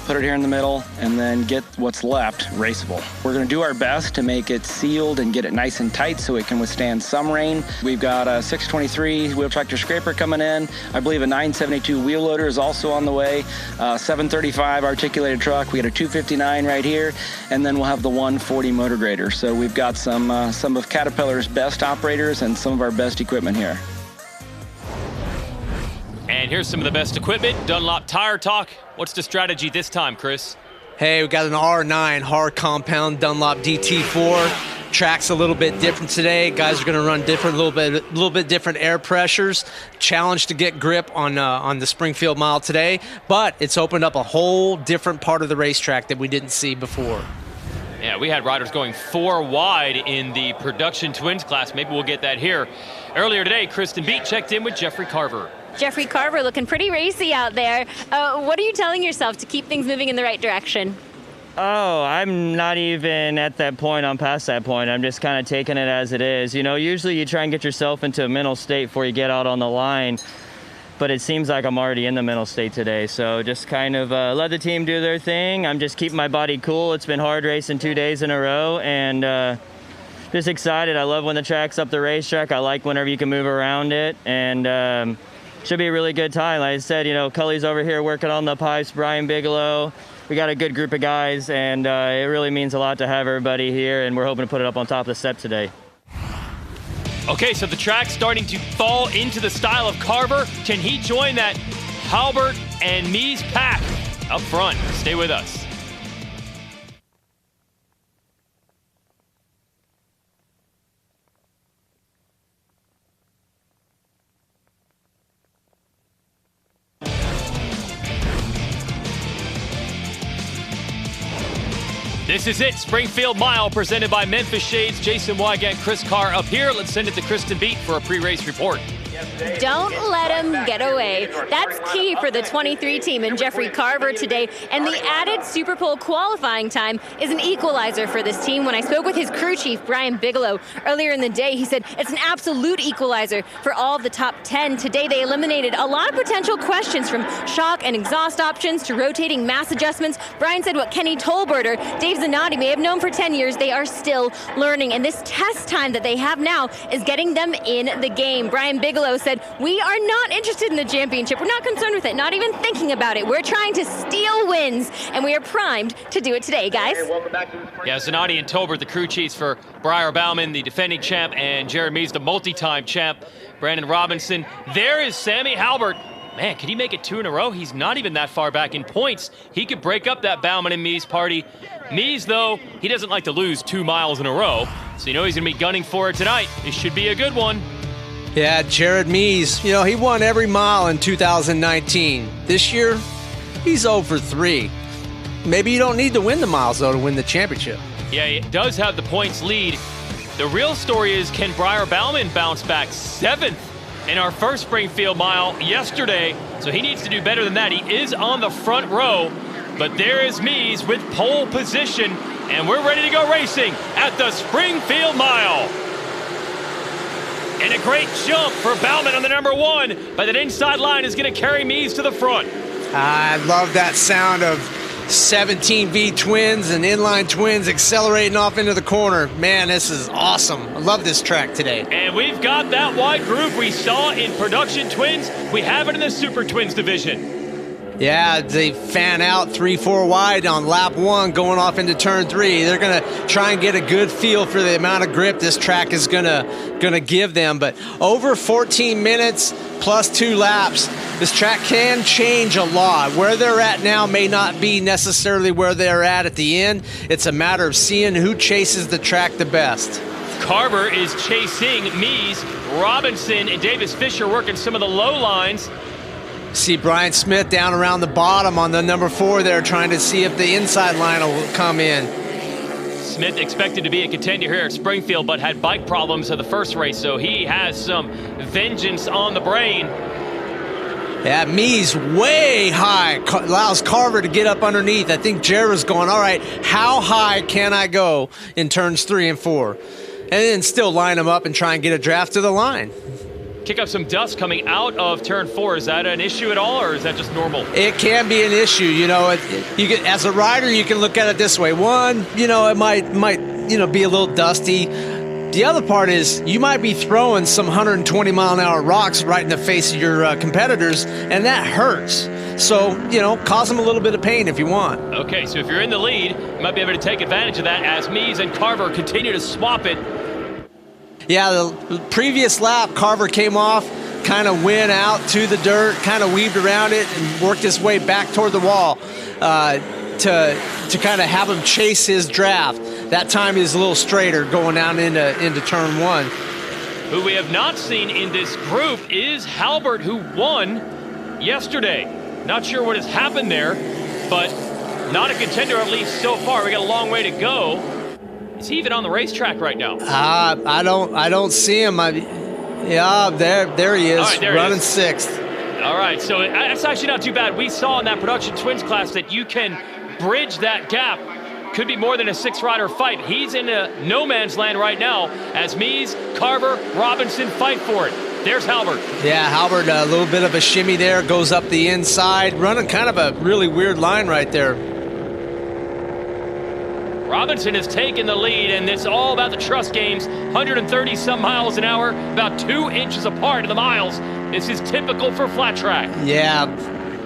put it here in the middle, and then get what's left raceable. We're going to do our best to make it sealed and get it nice and tight so it can withstand some rain. We've got a 623 wheel tractor scraper coming in. I believe a 972 wheel loader is also on the way. 735 articulated truck. We got a 259 right here, and then we'll have the 140 motor grader. So we've got some of Caterpillar's best operators and some of our best equipment here. And here's some of the best equipment. Dunlop Tire Talk. What's the strategy this time, Chris? Hey, we got an R9 hard compound Dunlop DT4. Track's a little bit different today. Guys are going to run different, a little bit different air pressures. Challenge to get grip on the Springfield Mile today, but it's opened up a whole different part of the racetrack that we didn't see before. Yeah, we had riders going 4 wide in the production twins class. Maybe we'll get that here. Earlier today, Kristen Beat checked in with Jeffrey Carver. Jeffrey Carver looking pretty racy out there. What are you telling yourself to keep things moving in the right direction? Oh, I'm not even at that point. I'm past that point. I'm just kind of taking it as it is. You know, usually you try and get yourself into a mental state before you get out on the line, but it seems like I'm already in the mental state today. So just kind of let the team do their thing. I'm just keeping my body cool. It's been hard racing 2 days in a row, and just excited. I love when the track's up the racetrack. I like whenever you can move around it, and should be a really good time. Like I said, you know, Cully's over here working on the pipes, Brian Bigelow. We got a good group of guys, and it really means a lot to have everybody here, and we're hoping to put it up on top of the step today. Okay, so the track's starting to fall into the style of Carver. Can he join that Halbert and Mies pack up front? Stay with us. This is it, Springfield Mile, presented by Memphis Shades. Jason Wygant, Chris Carr up here. Let's send it to Kristen Beat for a pre-race report. Don't let him get away. That's key for the 23 team and Jeffrey Carver today. And the added Super Pole qualifying time is an equalizer for this team. When I spoke with his crew chief, Brian Bigelow, earlier in the day, he said it's an absolute equalizer for all of the top 10. Today, they eliminated a lot of potential questions, from shock and exhaust options to rotating mass adjustments. Brian said what Kenny Tolberter, Dave Zanotti may have known for 10 years, they are still learning. And this test time that they have now is getting them in the game. Brian Bigelow said, we are not interested in the championship. We're not concerned with it, not even thinking about it. We're trying to steal wins, and we are primed to do it today, guys. Yeah, Zanotti and Tolbert, the crew chiefs for Briar Bauman, the defending champ, and Jeremy's the multi-time champ. Brandon Robinson. There is Sammy Halbert Man, can he make it 2 in a row? He's not even that far back in points. He could break up that Bauman and Mees party. Mees, though, he doesn't like to lose 2 miles in a row, so you know he's going to be gunning for it tonight. It should be a good one. Yeah, Jared Mees, you know, he won every mile in 2019. This year, he's 0 for 3. Maybe you don't need to win the miles, though, to win the championship. Yeah, he does have the points lead. The real story is, can Briar Bauman bounce back? 7th in our first Springfield mile yesterday, so he needs to do better than that. He is on the front row, but there is Mees with pole position, and we're ready to go racing at the Springfield Mile. And a great jump for Bauman on the number 1, but that inside line is going to carry Mees to the front. I love that sound of 17V twins and inline twins accelerating off into the corner. Man, this is awesome. I love this track today. And we've got that wide groove we saw in production twins. We have it in the super twins division. Yeah, they fan out 3-4 wide on lap 1 going off into turn 3. They're going to try and get a good feel for the amount of grip this track is going to give them. But over 14 minutes plus 2 laps, this track can change a lot. Where they're at now may not be necessarily where they're at the end. It's a matter of seeing who chases the track the best. Carver is chasing Mees. Robinson and Davis Fisher working some of the low lines. See Brian Smith down around the bottom on the number 4 there, trying to see if the inside line will come in. Smith expected to be a contender here at Springfield, but had bike problems at the first race, so he has some vengeance on the brain. Yeah, Mees way high, allows Carver to get up underneath. I think Jared was going, all right, how high can I go in turns 3 and 4? And then still line them up and try and get a draft to the line. Kick up some dust coming out of turn 4. Is that an issue at all, or is that just normal? It can be an issue. You know, as a rider, you can look at it this way. One, you know, it might be a little dusty. The other part is you might be throwing some 120-mile-an-hour rocks right in the face of your competitors, and that hurts. So, you know, cause them a little bit of pain if you want. Okay, so if you're in the lead, you might be able to take advantage of that as Mees and Carver continue to swap it. Yeah, the previous lap, Carver came off, kind of went out to the dirt, kind of weaved around it, and worked his way back toward the wall to kind of have him chase his draft. That time he was a little straighter going down into turn 1. Who we have not seen in this group is Halbert, who won yesterday. Not sure what has happened there, but not a contender, at least so far. We got a long way to go. Is he even on the racetrack right now? I don't see him. Yeah, there he is, right, running 6th. All right, so that's actually not too bad. We saw in that production twins class that you can bridge that gap. Could be more than a 6-rider fight. He's in a no man's land right now as Mees, Carver, Robinson fight for it. There's Halbert. Yeah, Halbert, a little bit of a shimmy there, goes up the inside, running kind of a really weird line right there. Robinson has taken the lead, and it's all about the trust games. 130-some miles an hour, about 2 inches apart in the miles. This is typical for flat track. Yeah,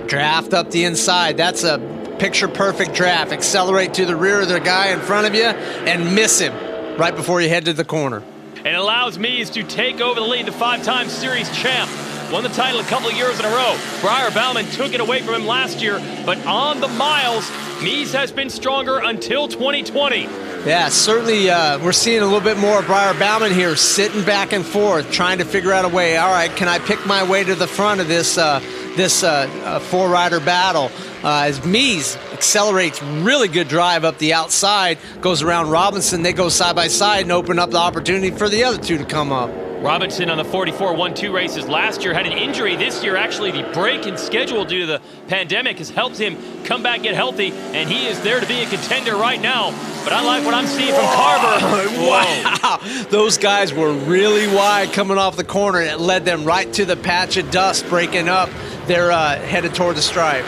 draft up the inside. That's a picture-perfect draft. Accelerate to the rear of the guy in front of you and miss him right before you head to the corner. And allows Mees to take over the lead, the 5-time series champ. Won the title a couple of years in a row. Briar Bauman took it away from him last year, but on the miles, Mees has been stronger until 2020. Yeah, certainly we're seeing a little bit more of Briar Bauman here, sitting back and forth, trying to figure out a way. All right, can I pick my way to the front of this 4-rider battle? As Mees accelerates, really good drive up the outside, goes around Robinson. They go side by side and open up the opportunity for the other two to come up. Robinson on the 44 won 2 races last year, had an injury this year. Actually, the break in schedule due to the pandemic has helped him come back, get healthy, and he is there to be a contender right now. But I like what I'm seeing from Carver. Wow, those guys were really wide coming off the corner, and it led them right to the patch of dust breaking up. They're headed toward the stripe.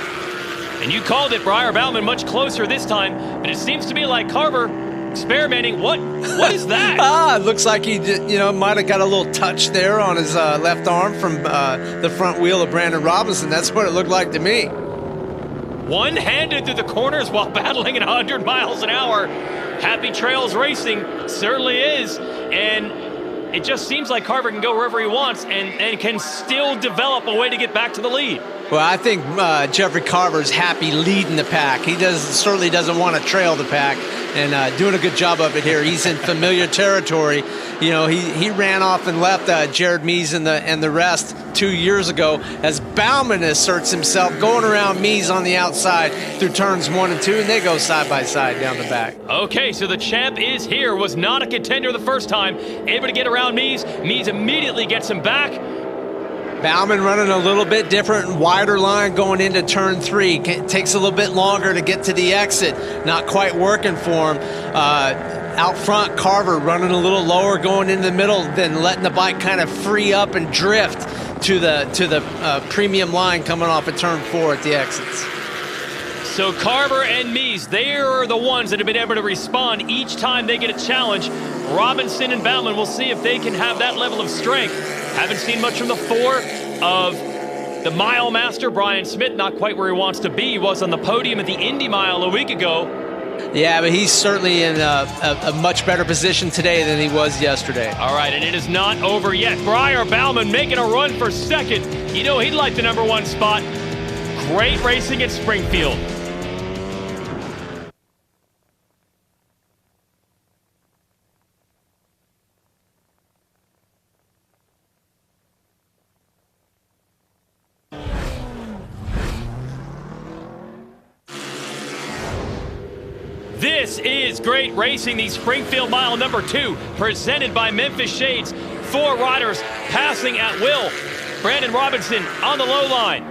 And you called it, Briar Bauman much closer this time, but it seems to be like Carver experimenting. What is that? It looks like he might have got a little touch there on his left arm from the front wheel of Brandon Robinson. That's what it looked like to me. One-handed through the corners while battling at 100 miles an hour. Happy Trails Racing certainly is. And it just seems like Carver can go wherever he wants and can still develop a way to get back to the lead. Well, I think Jeffrey Carver's happy leading the pack. He certainly doesn't want to trail the pack, and doing a good job of it here. He's in familiar territory. You know, he ran off and left Jared Mees and the rest 2 years ago as Bauman asserts himself, going around Mees on the outside through turns 1 and 2, and they go side by side down the back. Okay, so the champ is here. Was not a contender the first time. Able to get around Mees. Mees immediately gets him back. Bauman running a little bit different, wider line going into turn 3. Takes a little bit longer to get to the exit. Not quite working for him. Out front, Carver running a little lower going into the middle, then letting the bike kind of free up and drift to the premium line coming off of turn 4 at the exits. So Carver and Mees, they are the ones that have been able to respond each time they get a challenge. Robinson and Bauman, we'll see if they can have that level of strength. Haven't seen much from the 4 of the mile master, Brian Smith, not quite where he wants to be. He was on the podium at the Indy Mile a week ago. Yeah, but he's certainly in a much better position today than he was yesterday. All right, and it is not over yet. Briar Bauman making a run for second. You know he'd like the #1 spot. Great racing at Springfield. This is great racing, the Springfield Mile #2, presented by Memphis Shades. 4 riders passing at will. Brandon Robinson on the low line.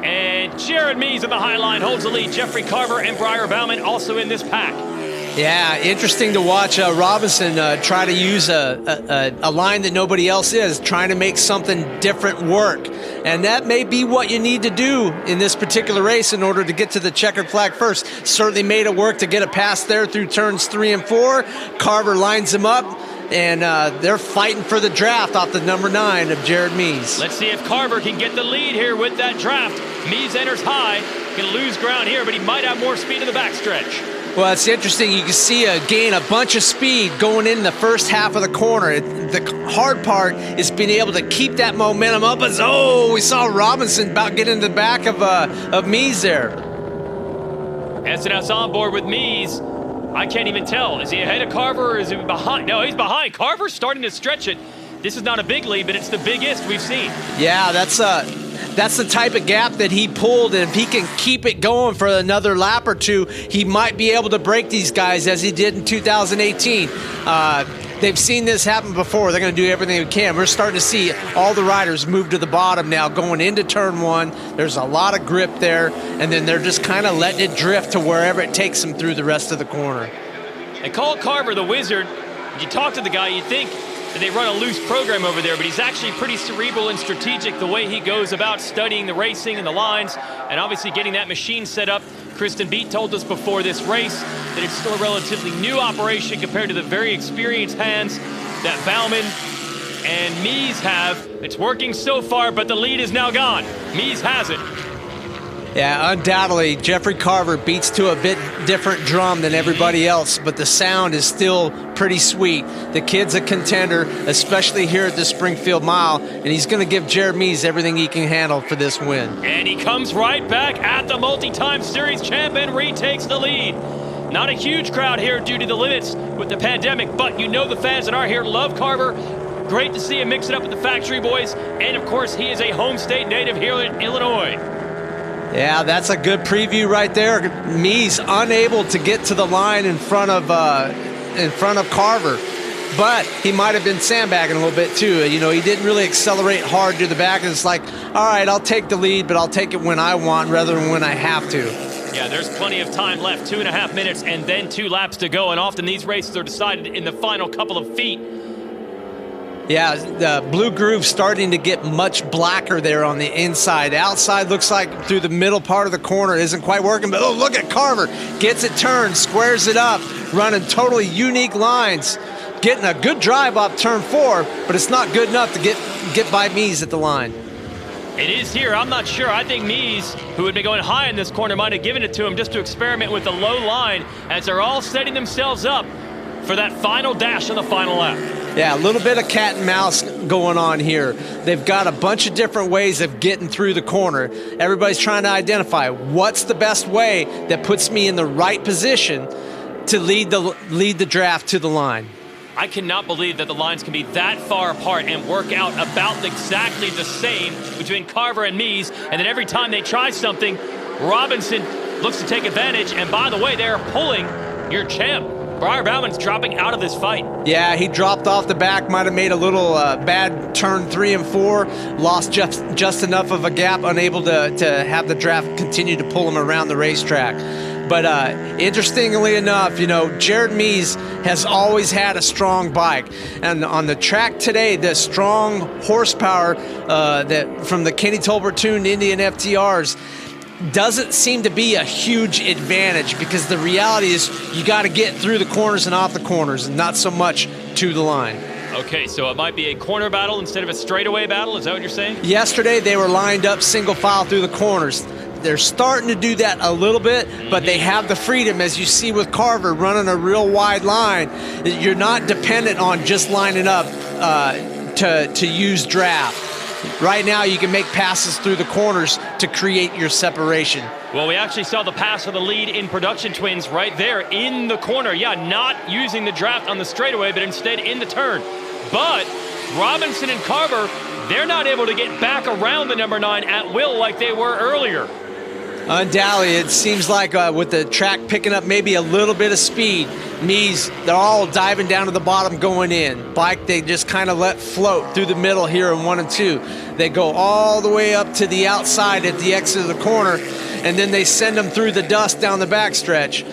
And Jared Mees on the high line holds the lead. Jeffrey Carver and Briar Bauman also in this pack. Yeah, interesting to watch Robinson try to use a line that nobody else is, trying to make something different work. And that may be what you need to do in this particular race in order to get to the checkered flag first. Certainly made it work to get a pass there through turns 3 and 4. Carver lines him up, and they're fighting for the draft off the #9 of Jared Mees. Let's see if Carver can get the lead here with that draft. Mees enters high, can lose ground here, but he might have more speed in the backstretch. Well, it's interesting. You can see gain a bunch of speed going in the first half of the corner. The hard part is being able to keep that momentum up. As we saw Robinson about getting in the back of Mees there. SNS on board with Mees. I can't even tell. Is he ahead of Carver or is he behind? No, he's behind. Carver's starting to stretch it. This is not a big lead, but it's the biggest we've seen. Yeah, that's the type of gap that he pulled, and if he can keep it going for another lap or two, he might be able to break these guys as he did in 2018. They've seen this happen before. They're going to do everything they can. We're starting to see all the riders move to the bottom now, going into turn 1. There's a lot of grip there, and then they're just kind of letting it drift to wherever it takes them through the rest of the corner. They call Carver the Wizard. If you talk to the guy, you'd think that they run a loose program over there, but he's actually pretty cerebral and strategic the way he goes about studying the racing and the lines, and obviously getting that machine set up. Kristen Beat told us before this race that it's still a relatively new operation compared to the very experienced hands that Bauman and Mees have. It's working so far, but the lead is now gone. Mees has it. Yeah, undoubtedly, Jeffrey Carver beats to a bit different drum than everybody else, but the sound is still pretty sweet. The kid's a contender, especially here at the Springfield Mile, and he's going to give Jared Mees everything he can handle for this win. And he comes right back at the multi-time series champ and retakes the lead. Not a huge crowd here due to the limits with the pandemic, but you know the fans that are here love Carver. Great to see him mix it up with the factory boys, and of course he is a home state native here in Illinois. Yeah, that's a good preview right there. Mees unable to get to the line in front of Carver, but he might have been sandbagging a little bit too. You know, he didn't really accelerate hard to the back. It's like, all right, I'll take the lead, but I'll take it when I want rather than when I have to. Yeah, there's plenty of time left, 2.5 minutes and then 2 laps to go, and often these races are decided in the final couple of feet. Yeah, the blue groove starting to get much blacker there on the inside. The outside looks like through the middle part of the corner isn't quite working, but look at Carver. Gets it turned, squares it up, running totally unique lines. Getting a good drive off turn 4, but it's not good enough to get by Mees at the line. It is here. I'm not sure. I think Mees, who had been going high in this corner, might have given it to him just to experiment with the low line as they're all setting themselves up for that final dash on the final lap. Yeah, a little bit of cat and mouse going on here. They've got a bunch of different ways of getting through the corner. Everybody's trying to identify what's the best way that puts me in the right position to lead the draft to the line. I cannot believe that the lines can be that far apart and work out about exactly the same between Carver and Mies, and then every time they try something, Robinson looks to take advantage, and by the way, they're pulling your champ. Briar Bauman's dropping out of this fight. Yeah, he dropped off the back, might have made a little bad turn 3 and 4, lost just enough of a gap, unable to have the draft continue to pull him around the racetrack. But interestingly enough, Jared Mies has always had a strong bike. And on the track today, the strong horsepower that from the Kenny Tolbert tuned Indian FTRs doesn't seem to be a huge advantage, because the reality is you got to get through the corners and off the corners, and not so much to the line. Okay, so it might be a corner battle instead of a straightaway battle. Is that what you're saying? Yesterday, they were lined up single file through the corners. They're starting to do that a little bit, but they have the freedom, as you see with Carver running a real wide line. You're not dependent on just lining up to use draft. Right now, you can make passes through the corners to create your separation. Well, we actually saw the pass for the lead in Production Twins right there in the corner. Yeah, not using the draft on the straightaway, but instead in the turn. But Robinson and Carver, they're not able to get back around the number 9 at will like they were earlier. Undoubtedly, it seems like with the track picking up maybe a little bit of speed, Mies, they're all diving down to the bottom going in. Bike, they just kind of let float through the middle here in 1 and 2. They go all the way up to the outside at the exit of the corner, and then they send them through the dust down the backstretch.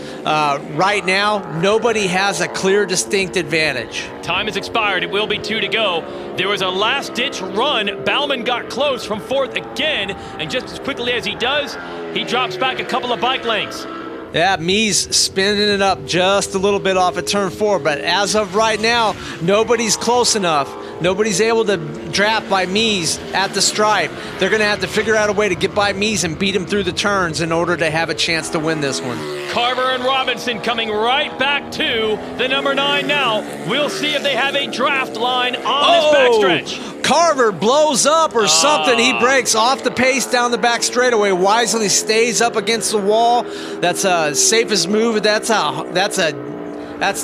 Right now, nobody has a clear, distinct advantage. Time has expired. It will be 2 to go. There was a last-ditch run. Bauman got close from 4th again, and just as quickly as he does, he drops back a couple of bike lengths. Yeah, Mies spinning it up just a little bit off at turn 4, but as of right now, nobody's close enough. Nobody's able to draft by Mies at the stripe. They're going to have to figure out a way to get by Mies and beat him through the turns in order to have a chance to win this one. Carver and Robinson coming right back to the number 9 now. We'll see if they have a draft line on this backstretch. Carver blows up or something. He breaks off the pace down the back straightaway. Wisely stays up against the wall. That's a safest move. That's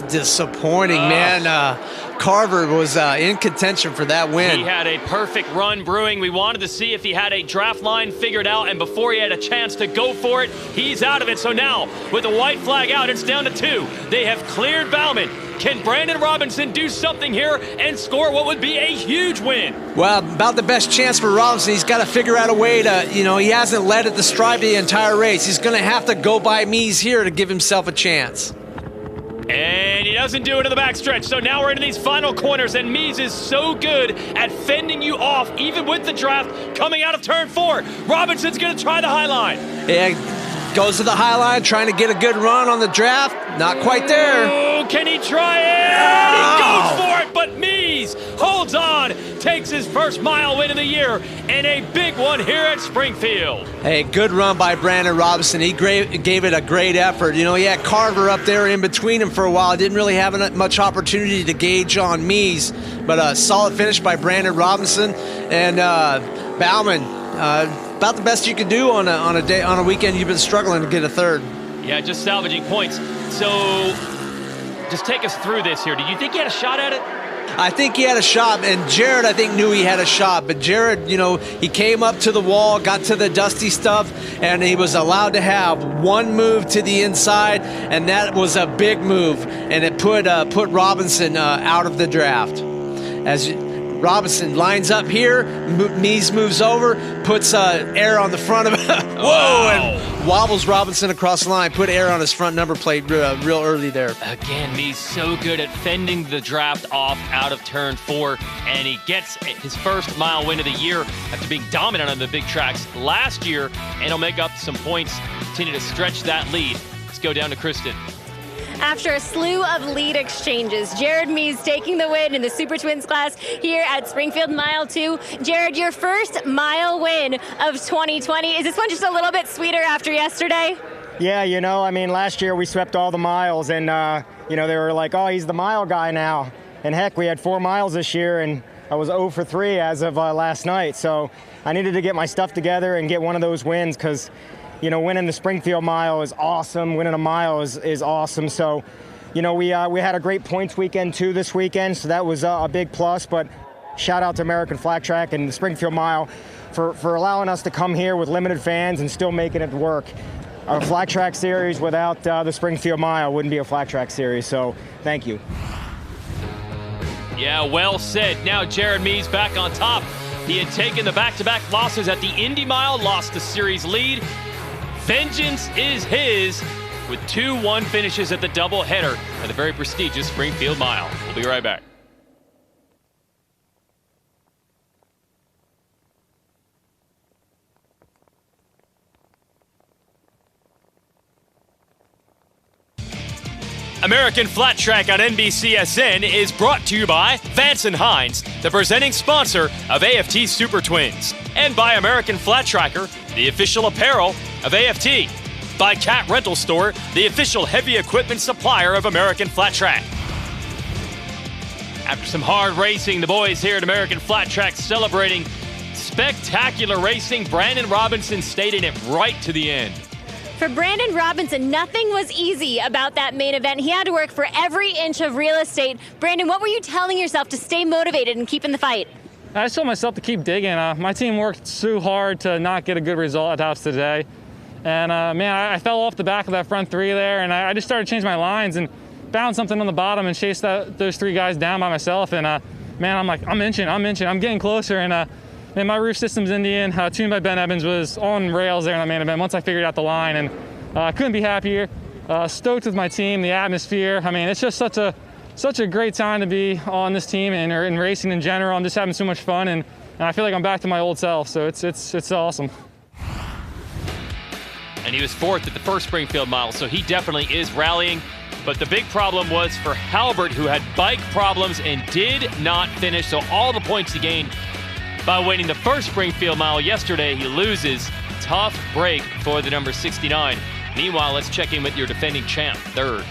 disappointing, man. Carver was in contention for that win. He had a perfect run brewing. We wanted to see if he had a draft line figured out, and before he had a chance to go for it, he's out of it. So now, with the white flag out, it's down to 2. They have cleared Bauman. Can Brandon Robinson do something here and score what would be a huge win? Well, about the best chance for Robinson. He's got to figure out a way to, he hasn't led at the stripe the entire race. He's going to have to go by Mies here to give himself a chance. And he doesn't do it in the backstretch. So now we're into these final corners, and Mies is so good at fending you off, even with the draft coming out of turn 4. Robinson's going to try the high line. Yeah, goes to the high line, trying to get a good run on the draft. Not quite there. Oh, can he try it? He goes for it, but Mies holds on, takes his first mile win of the year, and a big one here at Springfield. Hey, good run by Brandon Robinson. He gave it a great effort. He had Carver up there in between him for a while. Didn't really have much opportunity to gauge on Mies, but a solid finish by Brandon Robinson. And Bauman, about the best you can do on a weekend you've been struggling to get a third. Yeah, just salvaging points. So just take us through this here. Did you think he had a shot at it? I think he had a shot, and Jared, I think, knew he had a shot. But Jared, he came up to the wall, got to the dusty stuff, and he was allowed to have one move to the inside, and that was a big move, and it put Robinson out of the draft. As Robinson lines up here, Mies moves over, puts air on the front of it. Whoa! And wobbles Robinson across the line, put air on his front number plate real early there. Again, Mies so good at fending the draft off out of turn 4, and he gets his first mile win of the year after being dominant on the big tracks last year, and he'll make up some points, continue to stretch that lead. Let's go down to Kristen. After a slew of lead exchanges, Jared Mies taking the win in the Super Twins class here at Springfield Mile 2. Jared, your first mile win of 2020. Is this one just a little bit sweeter after yesterday? Yeah, last year we swept all the miles, and, they were like, oh, he's the mile guy now. And heck, we had 4 miles this year, and I was 0 for 3 as of last night. So I needed to get my stuff together and get one of those wins because, you know, winning the Springfield Mile is awesome. Winning a mile is awesome. So, you know, we had a great points weekend too this weekend, so that was a big plus. But shout out to American Flat Track and the Springfield Mile for allowing us to come here with limited fans and still making it work. A flat track series without the Springfield Mile wouldn't be a flat track series. So thank you. Yeah, well said. Now Jared Mees back on top. He had taken the back-to-back losses at the Indy Mile, lost the series lead. Vengeance is his with 2-1 finishes at the doubleheader at the very prestigious Springfield Mile. We'll be right back. American Flat Track on NBCSN is brought to you by Vance & Hines, the presenting sponsor of AFT Super Twins, and by American Flat Tracker, the official apparel of AFT, by Cat Rental Store, the official heavy equipment supplier of American Flat Track. After some hard racing, the boys here at American Flat Track celebrating spectacular racing. Brandon Robinson stayed in it right to the end. For Brandon Robinson, nothing was easy about that main event. He had to work for every inch of real estate. Brandon, what were you telling yourself to stay motivated and keep in the fight? I just told myself to keep digging. My team worked so hard to not get a good result at Hobbs today. And man, I fell off the back of that front 3 there, and I just started changing my lines and found something on the bottom and chased those 3 guys down by myself. And man, I'm like, I'm inching, I'm getting closer. And man, my Roof Systems Indian, tuned by Ben Evans, was on rails there in the main event once I figured out the line, and I couldn't be happier. Stoked with my team, the atmosphere. I mean, it's just such a great time to be on this team and in racing in general. I'm just having so much fun, and I feel like I'm back to my old self. So it's awesome. And he was 4th at the first Springfield Mile, so he definitely is rallying. But the big problem was for Halbert, who had bike problems and did not finish. So all the points he gained by winning the first Springfield Mile yesterday, he loses. Tough break for the number 69. Meanwhile, let's check in with your defending champ, 3rd.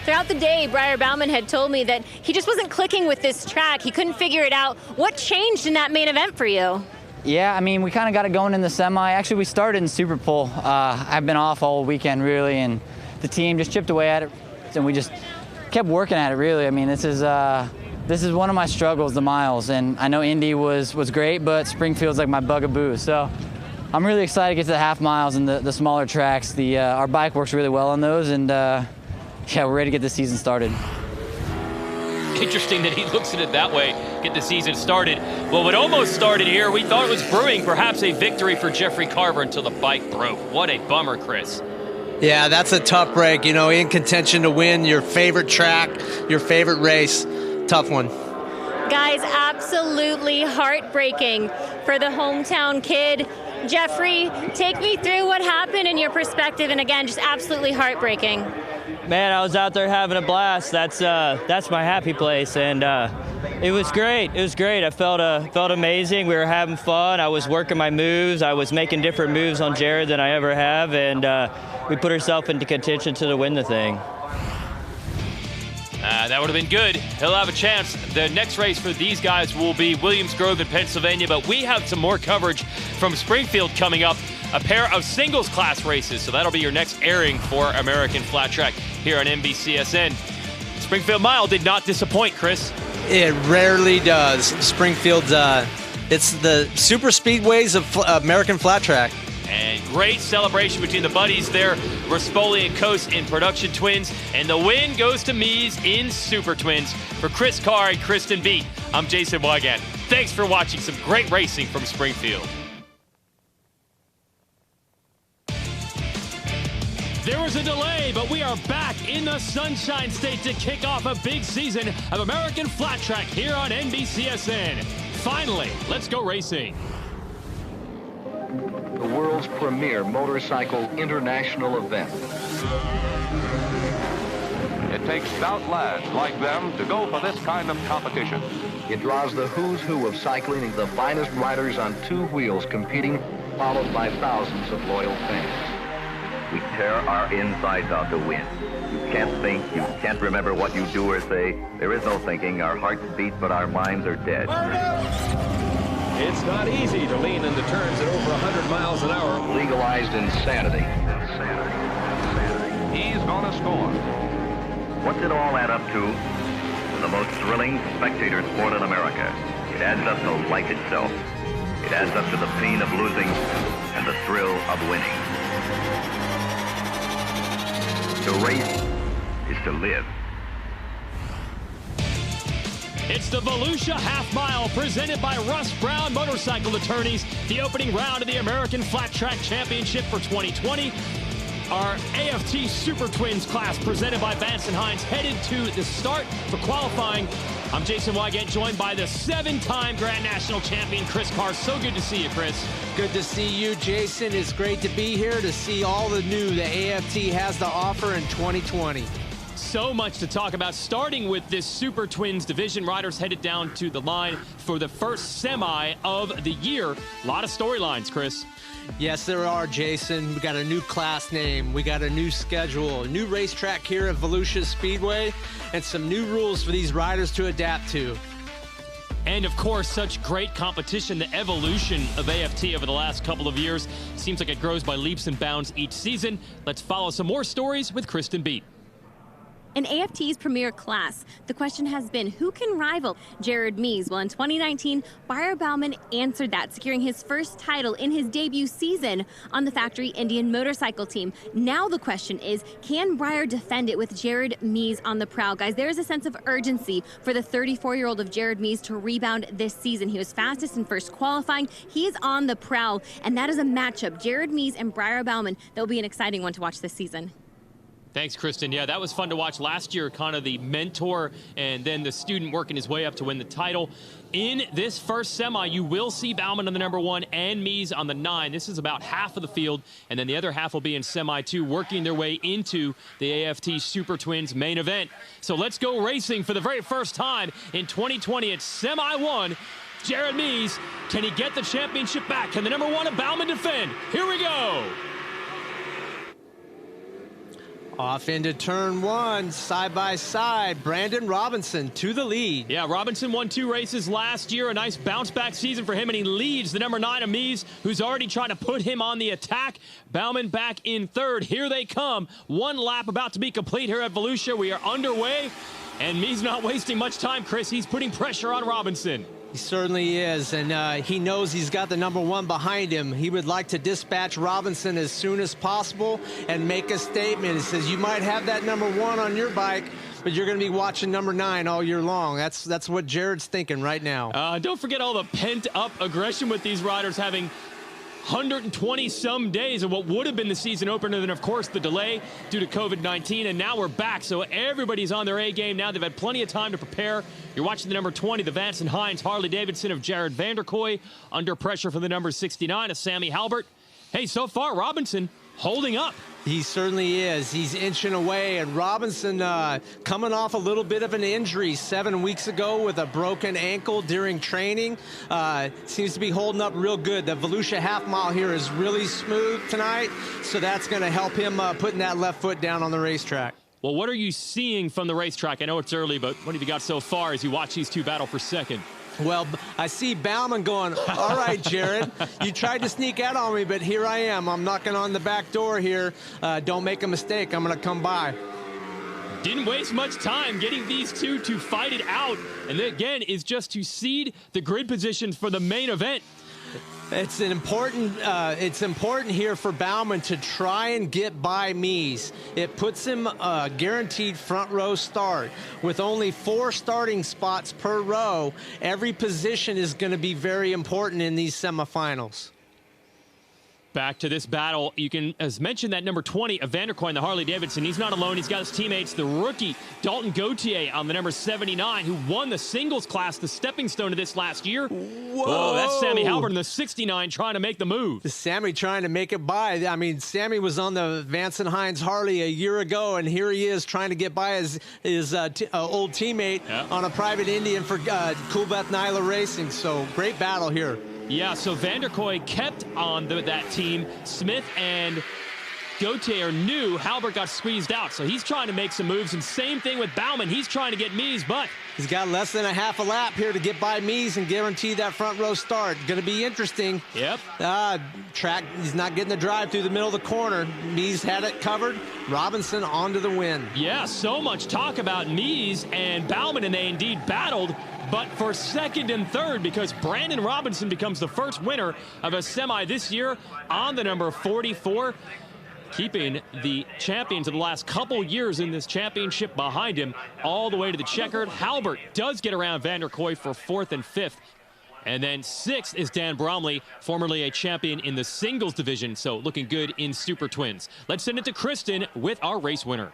Throughout the day, Briar Bauman had told me that he just wasn't clicking with this track. He couldn't figure it out. What changed in that main event for you? Yeah, I mean, we kind of got it going in the semi. Actually, we started in Super Pole. I've been off all weekend, really, and the team just chipped away at it, and we just kept working at it, really. I mean, this is one of my struggles, the miles, and I know Indy was great, but Springfield's like my bugaboo. So I'm really excited to get to the half miles and the smaller tracks. Our bike works really well on those, and yeah, we're ready to get the season started. Interesting that he looks at it that way, get the season started. Well, it almost started here. We thought it was brewing perhaps a victory for Jeffrey Carver until the bike broke. What a bummer, Chris. Yeah, that's a tough break. You know, in contention to win your favorite track, your favorite race. Tough one. Guys, absolutely heartbreaking for the hometown kid. Jeffrey, take me through what happened in your perspective, and again, just absolutely heartbreaking. Man, I was out there having a blast. That's my happy place, and it was great. It was great. I felt amazing. We were having fun. I was working my moves. I was making different moves on Jared than I ever have, and we put ourselves into contention to win the thing. That would have been good. He'll have a chance. The next race for these guys will be Williams Grove in Pennsylvania, but we have some more coverage from Springfield coming up. A pair of singles class races, so that'll be your next airing for American Flat Track here on NBCSN. Springfield Mile did not disappoint, Chris. It rarely does. Springfield's, it's the super speedways of American Flat Track. And great celebration between the buddies there, Rispoli and Coast in Production Twins. And the win goes to Mees in Super Twins. For Chris Carr and Kristen Beat, I'm Jason Wygant. Thanks for watching some great racing from Springfield. There was a delay, but we are back in the Sunshine State to kick off a big season of American Flat Track here on NBCSN. Finally, let's go racing. The world's premier motorcycle international event. It takes stout lads like them to go for this kind of competition. It draws the who's who of cycling, the finest riders on 2 wheels competing, followed by thousands of loyal fans. We tear our insides out to win. You can't think, you can't remember what you do or say. There is no thinking. Our hearts beat, but our minds are dead. It's not easy to lean into turns at over 100 miles an hour. Legalized insanity. He's gonna score. What's it all add up to? The most thrilling spectator sport in America. It adds up to life itself. It adds up to the pain of losing and the thrill of winning. To race is to live. It's the Volusia Half Mile presented by Russ Brown Motorcycle Attorneys, the opening round of the American Flat Track Championship for 2020. Our AFT Super Twins class presented by Vance & Hines headed to the start for qualifying. I'm Jason Wygant, joined by the 7-time Grand National Champion, Chris Carr. So good to see you, Chris. Good to see you, Jason. It's great to be here to see all the new the AFT has to offer in 2020. So much to talk about, starting with this Super Twins division. Riders headed down to the line for the first semi of the year. A lot of storylines, Chris. Yes, there are, Jason. We got a new class name. We got a new schedule, a new racetrack here at Volusia Speedway, and some new rules for these riders to adapt to. And of course, such great competition. The evolution of AFT over the last couple of years seems like it grows by leaps and bounds each season. Let's follow some more stories with Kristen Beat. In AFT's premier class, the question has been, who can rival Jared Mees? Well, in 2019, Briar Bauman answered that, securing his first title in his debut season on the Factory Indian motorcycle team. Now the question is, can Briar defend it with Jared Mees on the prowl? Guys, there is a sense of urgency for the 34-year-old of Jared Mees to rebound this season. He was fastest in first qualifying. He is on the prowl, and that is a matchup, Jared Mees and Briar Bauman. That will be an exciting one to watch this season. Thanks, Kristen. Yeah, that was fun to watch last year, kind of the mentor and then the student working his way up to win the title. In this first semi, you will see Bauman on the number 1 and Mees on the 9. This is about half of the field, and then the other half will be in semi 2, working their way into the AFT Super Twins main event. So let's go racing for the very first time in 2020 at semi 1. Jared Mees, can he get the championship back? Can the number 1 of Bauman defend? Here we go. Off into turn 1, side by side, Brandon Robinson to the lead. Yeah, Robinson won 2 races last year, a nice bounce-back season for him, and he leads the number 9 of Mees, who's already trying to put him on the attack. Bauman back in third. Here they come. 1 lap about to be complete here at Volusia. We are underway, and Mees not wasting much time, Chris. He's putting pressure on Robinson. He certainly is, and he knows he's got the number 1 behind him. He would like to dispatch Robinson as soon as possible and make a statement. He says, you might have that number 1 on your bike, but you're going to be watching number 9 all year long. That's what Jared's thinking right now. Don't forget all the pent-up aggression with these riders having 120-some days of what would have been the season opener, then of course the delay due to COVID-19, and now we're back, so everybody's on their A game now. They've had plenty of time to prepare. You're watching the number 20, the Vance & Hines Harley-Davidson of Jared Vanderkoy, under pressure from the number 69 of Sammy Halbert. Hey, so far Robinson holding up. He certainly is. He's inching away, and Robinson coming off a little bit of an injury 7 weeks ago with a broken ankle during training. Seems to be holding up real good. The Volusia half mile here is really smooth tonight, so that's going to help him putting that left foot down on the racetrack. Well, what are you seeing from the racetrack? I know it's early, but what have you got so far as you watch these two battle for second? Well, I see Bauman going, all right, Jared, you tried to sneak out on me, but here I am. I'm knocking on the back door here. Don't make a mistake. I'm going to come by. Didn't waste much time getting these two to fight it out. And then again, is just to seed the grid positions for the main event. It's important here for Bauman to try and get by Mees. It puts him a guaranteed front row start. With only 4 starting spots per row, every position is going to be very important in these semifinals. Back to this battle, you can, as mentioned, that number 20 of Vanderkoy, the Harley-Davidson. He's not alone. He's got his teammates, the rookie Dalton Gauthier on the number 79, who won the singles class, the stepping stone of this last year. Whoa! Oh, that's Sammy Halbert in the 69 trying to make the move. Sammy trying to make it by. I mean, Sammy was on the Vance & Hines Harley a year ago, and here he is trying to get by his old teammate on a private Indian for Coolbeth Nyla Racing. So great battle here. Yeah, so Vanderkoy kept on that team. Smith and Gautier knew Halbert got squeezed out, so he's trying to make some moves. And same thing with Bauman. He's trying to get Mies, but he's got less than a half a lap here to get by Mies and guarantee that front row start. Going to be interesting. Yep. Track, he's not getting the drive through the middle of the corner. Mies had it covered. Robinson onto the win. Yeah, so much talk about Mies and Bauman, and they indeed battled, but for second and third, because Brandon Robinson becomes the first winner of a semi this year on the number 44. Keeping the champions of the last couple years in this championship behind him all the way to the checkered. Halbert does get around Van der Kooi for 4th and 5th. And then 6th is Dan Bromley, formerly a champion in the singles division, so looking good in Super Twins. Let's send it to Kristen with our race winner.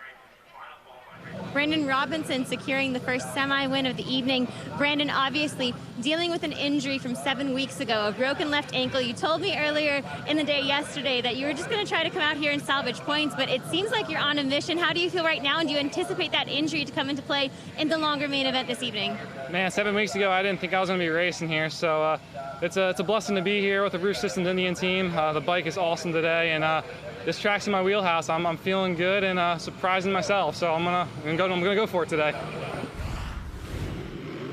Brandon Robinson securing the first semi-win of the evening. Brandon obviously dealing with an injury from 7 weeks ago, a broken left ankle. You told me earlier in the day yesterday that you were just going to try to come out here and salvage points, but it seems like you're on a mission. How do you feel right now, and do you anticipate that injury to come into play in the longer main event this evening? Man, 7 weeks ago, I didn't think I was going to be racing here, so it's a blessing to be here with the Roost Systems Indian team. The bike is awesome today, and this track's in my wheelhouse. I'm feeling good and surprising myself, so I'm gonna go for it today.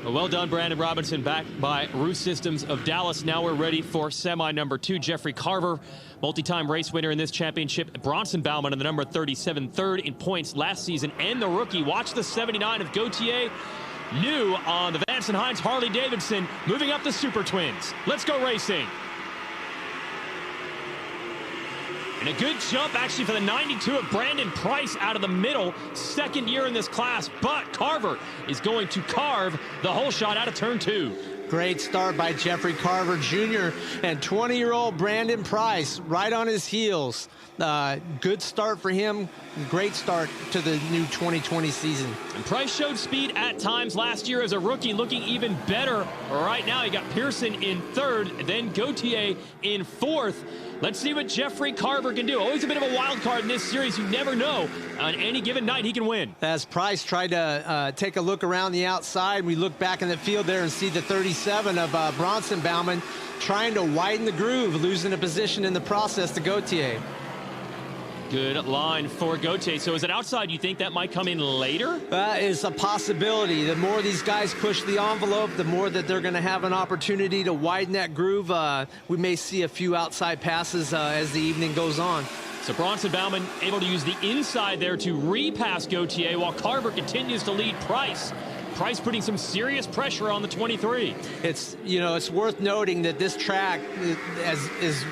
Well done, Brandon Robinson, backed by Roost Systems of Dallas. Now we're ready for semi number 2. Jeffrey Carver, multi-time race winner in this championship. Bronson Bauman on the number 37, third in points last season, and the rookie. Watch the 79 of Gautier. New on the Vance and Hines Harley Davidson, moving up the Super Twins. Let's go racing. And a good jump, actually, for the 92 of Brandon Price out of the middle. Second year in this class, but Carver is going to carve the whole shot out of turn 2. Great start by Jeffrey Carver Jr. and 20-year-old Brandon Price right on his heels. Good start for him. Great start to the new 2020 season. And Price showed speed at times last year as a rookie, looking even better right now. You got Pearson in 3rd, then Gautier in 4th. Let's see what Jeffrey Carver can do. Always a bit of a wild card in this series. You never know. On any given night, he can win. As Price tried to take a look around the outside, we look back in the field there and see the 37 of Bronson Bauman trying to widen the groove, losing a position in the process to Gautier. Good line for Gautier. So is it outside? You think that might come in later? That is a possibility. The more these guys push the envelope, the more that they're going to have an opportunity to widen that groove. We may see a few outside passes as the evening goes on. So Bronson Bauman able to use the inside there to repass Gautier while Carver continues to lead Price. Price putting some serious pressure on the 23. It's worth noting that this track is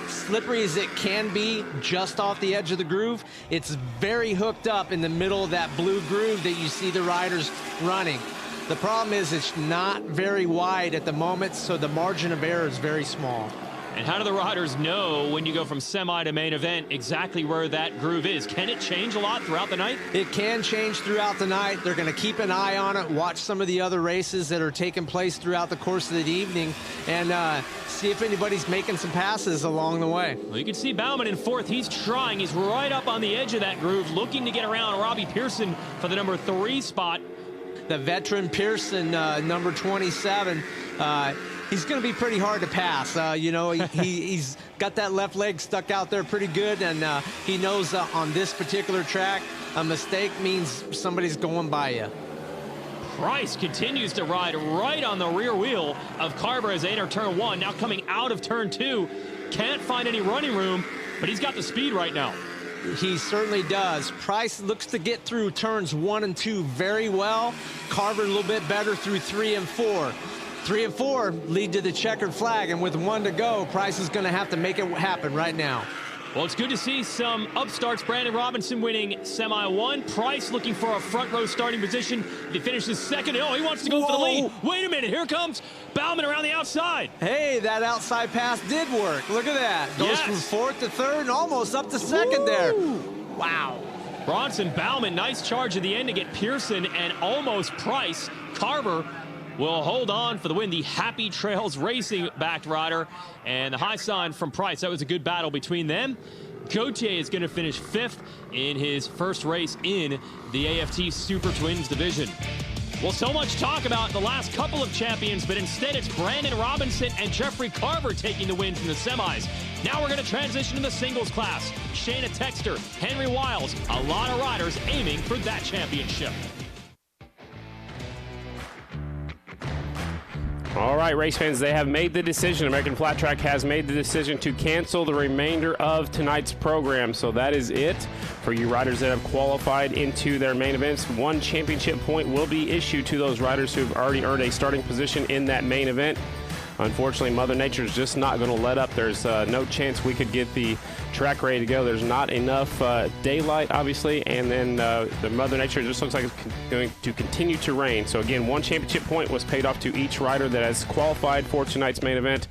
slippery as it can be just off the edge of the groove. It's very hooked up in the middle of that blue groove that you see the riders running. The problem is it's not very wide at the moment, so the margin of error is very small. And how do the riders know when you go from semi to main event exactly where that groove is? Can it change a lot throughout the night? It can change throughout the night. They're going to keep an eye on it, watch some of the other races that are taking place throughout the course of the evening, and see if anybody's making some passes along the way. Well, you can see Bauman in 4th. He's trying. He's right up on the edge of that groove, looking to get around Robbie Pearson for the number 3 spot. The veteran Pearson, number 27, he's going to be pretty hard to pass. He's got that left leg stuck out there pretty good, and he knows on this particular track, a mistake means somebody's going by you. Price continues to ride right on the rear wheel of Carver as they enter turn 1. Now coming out of turn 2. Can't find any running room, but he's got the speed right now. He certainly does. Price looks to get through turns 1 and 2 very well. Carver a little bit better through 3 and 4. 3 and 4 lead to the checkered flag, and with 1 to go, Price is going to have to make it happen right now. Well, it's good to see some upstarts. Brandon Robinson winning semi 1. Price looking for a front row starting position. If he finishes second, he wants to go for the lead. Wait a minute, here comes Bauman around the outside. Hey, that outside pass did work. Look at that. Goes from 4th to 3rd and almost up to 2nd there. Wow. Bronson Bauman, nice charge at the end to get Pearson and almost Price. Carver will hold on for the win. The Happy Trails Racing backed rider, and the high sign from Price. That was a good battle between them. Gautier is going to finish 5th in his first race in the AFT Super Twins division. Well, so much talk about the last couple of champions, but instead it's Brandon Robinson and Jeffrey Carver taking the win from the semis. Now we're going to transition to the singles class. Shayna Texter, Henry Wiles, a lot of riders aiming for that championship. All right, race fans, they have made the decision. American Flat Track has made the decision to cancel the remainder of tonight's program. So that is it for you riders that have qualified into their main events. 1 championship point will be issued to those riders who have already earned a starting position in that main event. Unfortunately, Mother Nature is just not going to let up. There's no chance we could get the track ready to go. There's not enough daylight, obviously, and then the Mother Nature just looks like it's going to continue to rain. So again, 1 championship point was paid off to each rider that has qualified for tonight's main event,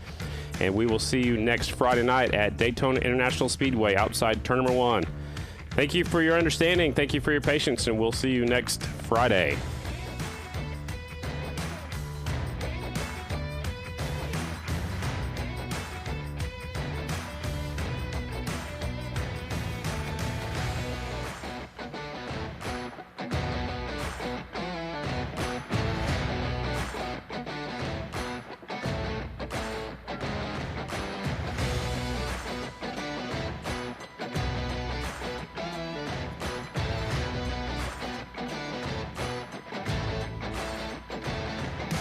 and we will see you next Friday night at Daytona International Speedway outside turn number 1. Thank you for your understanding. Thank you for your patience, and we'll see you next Friday.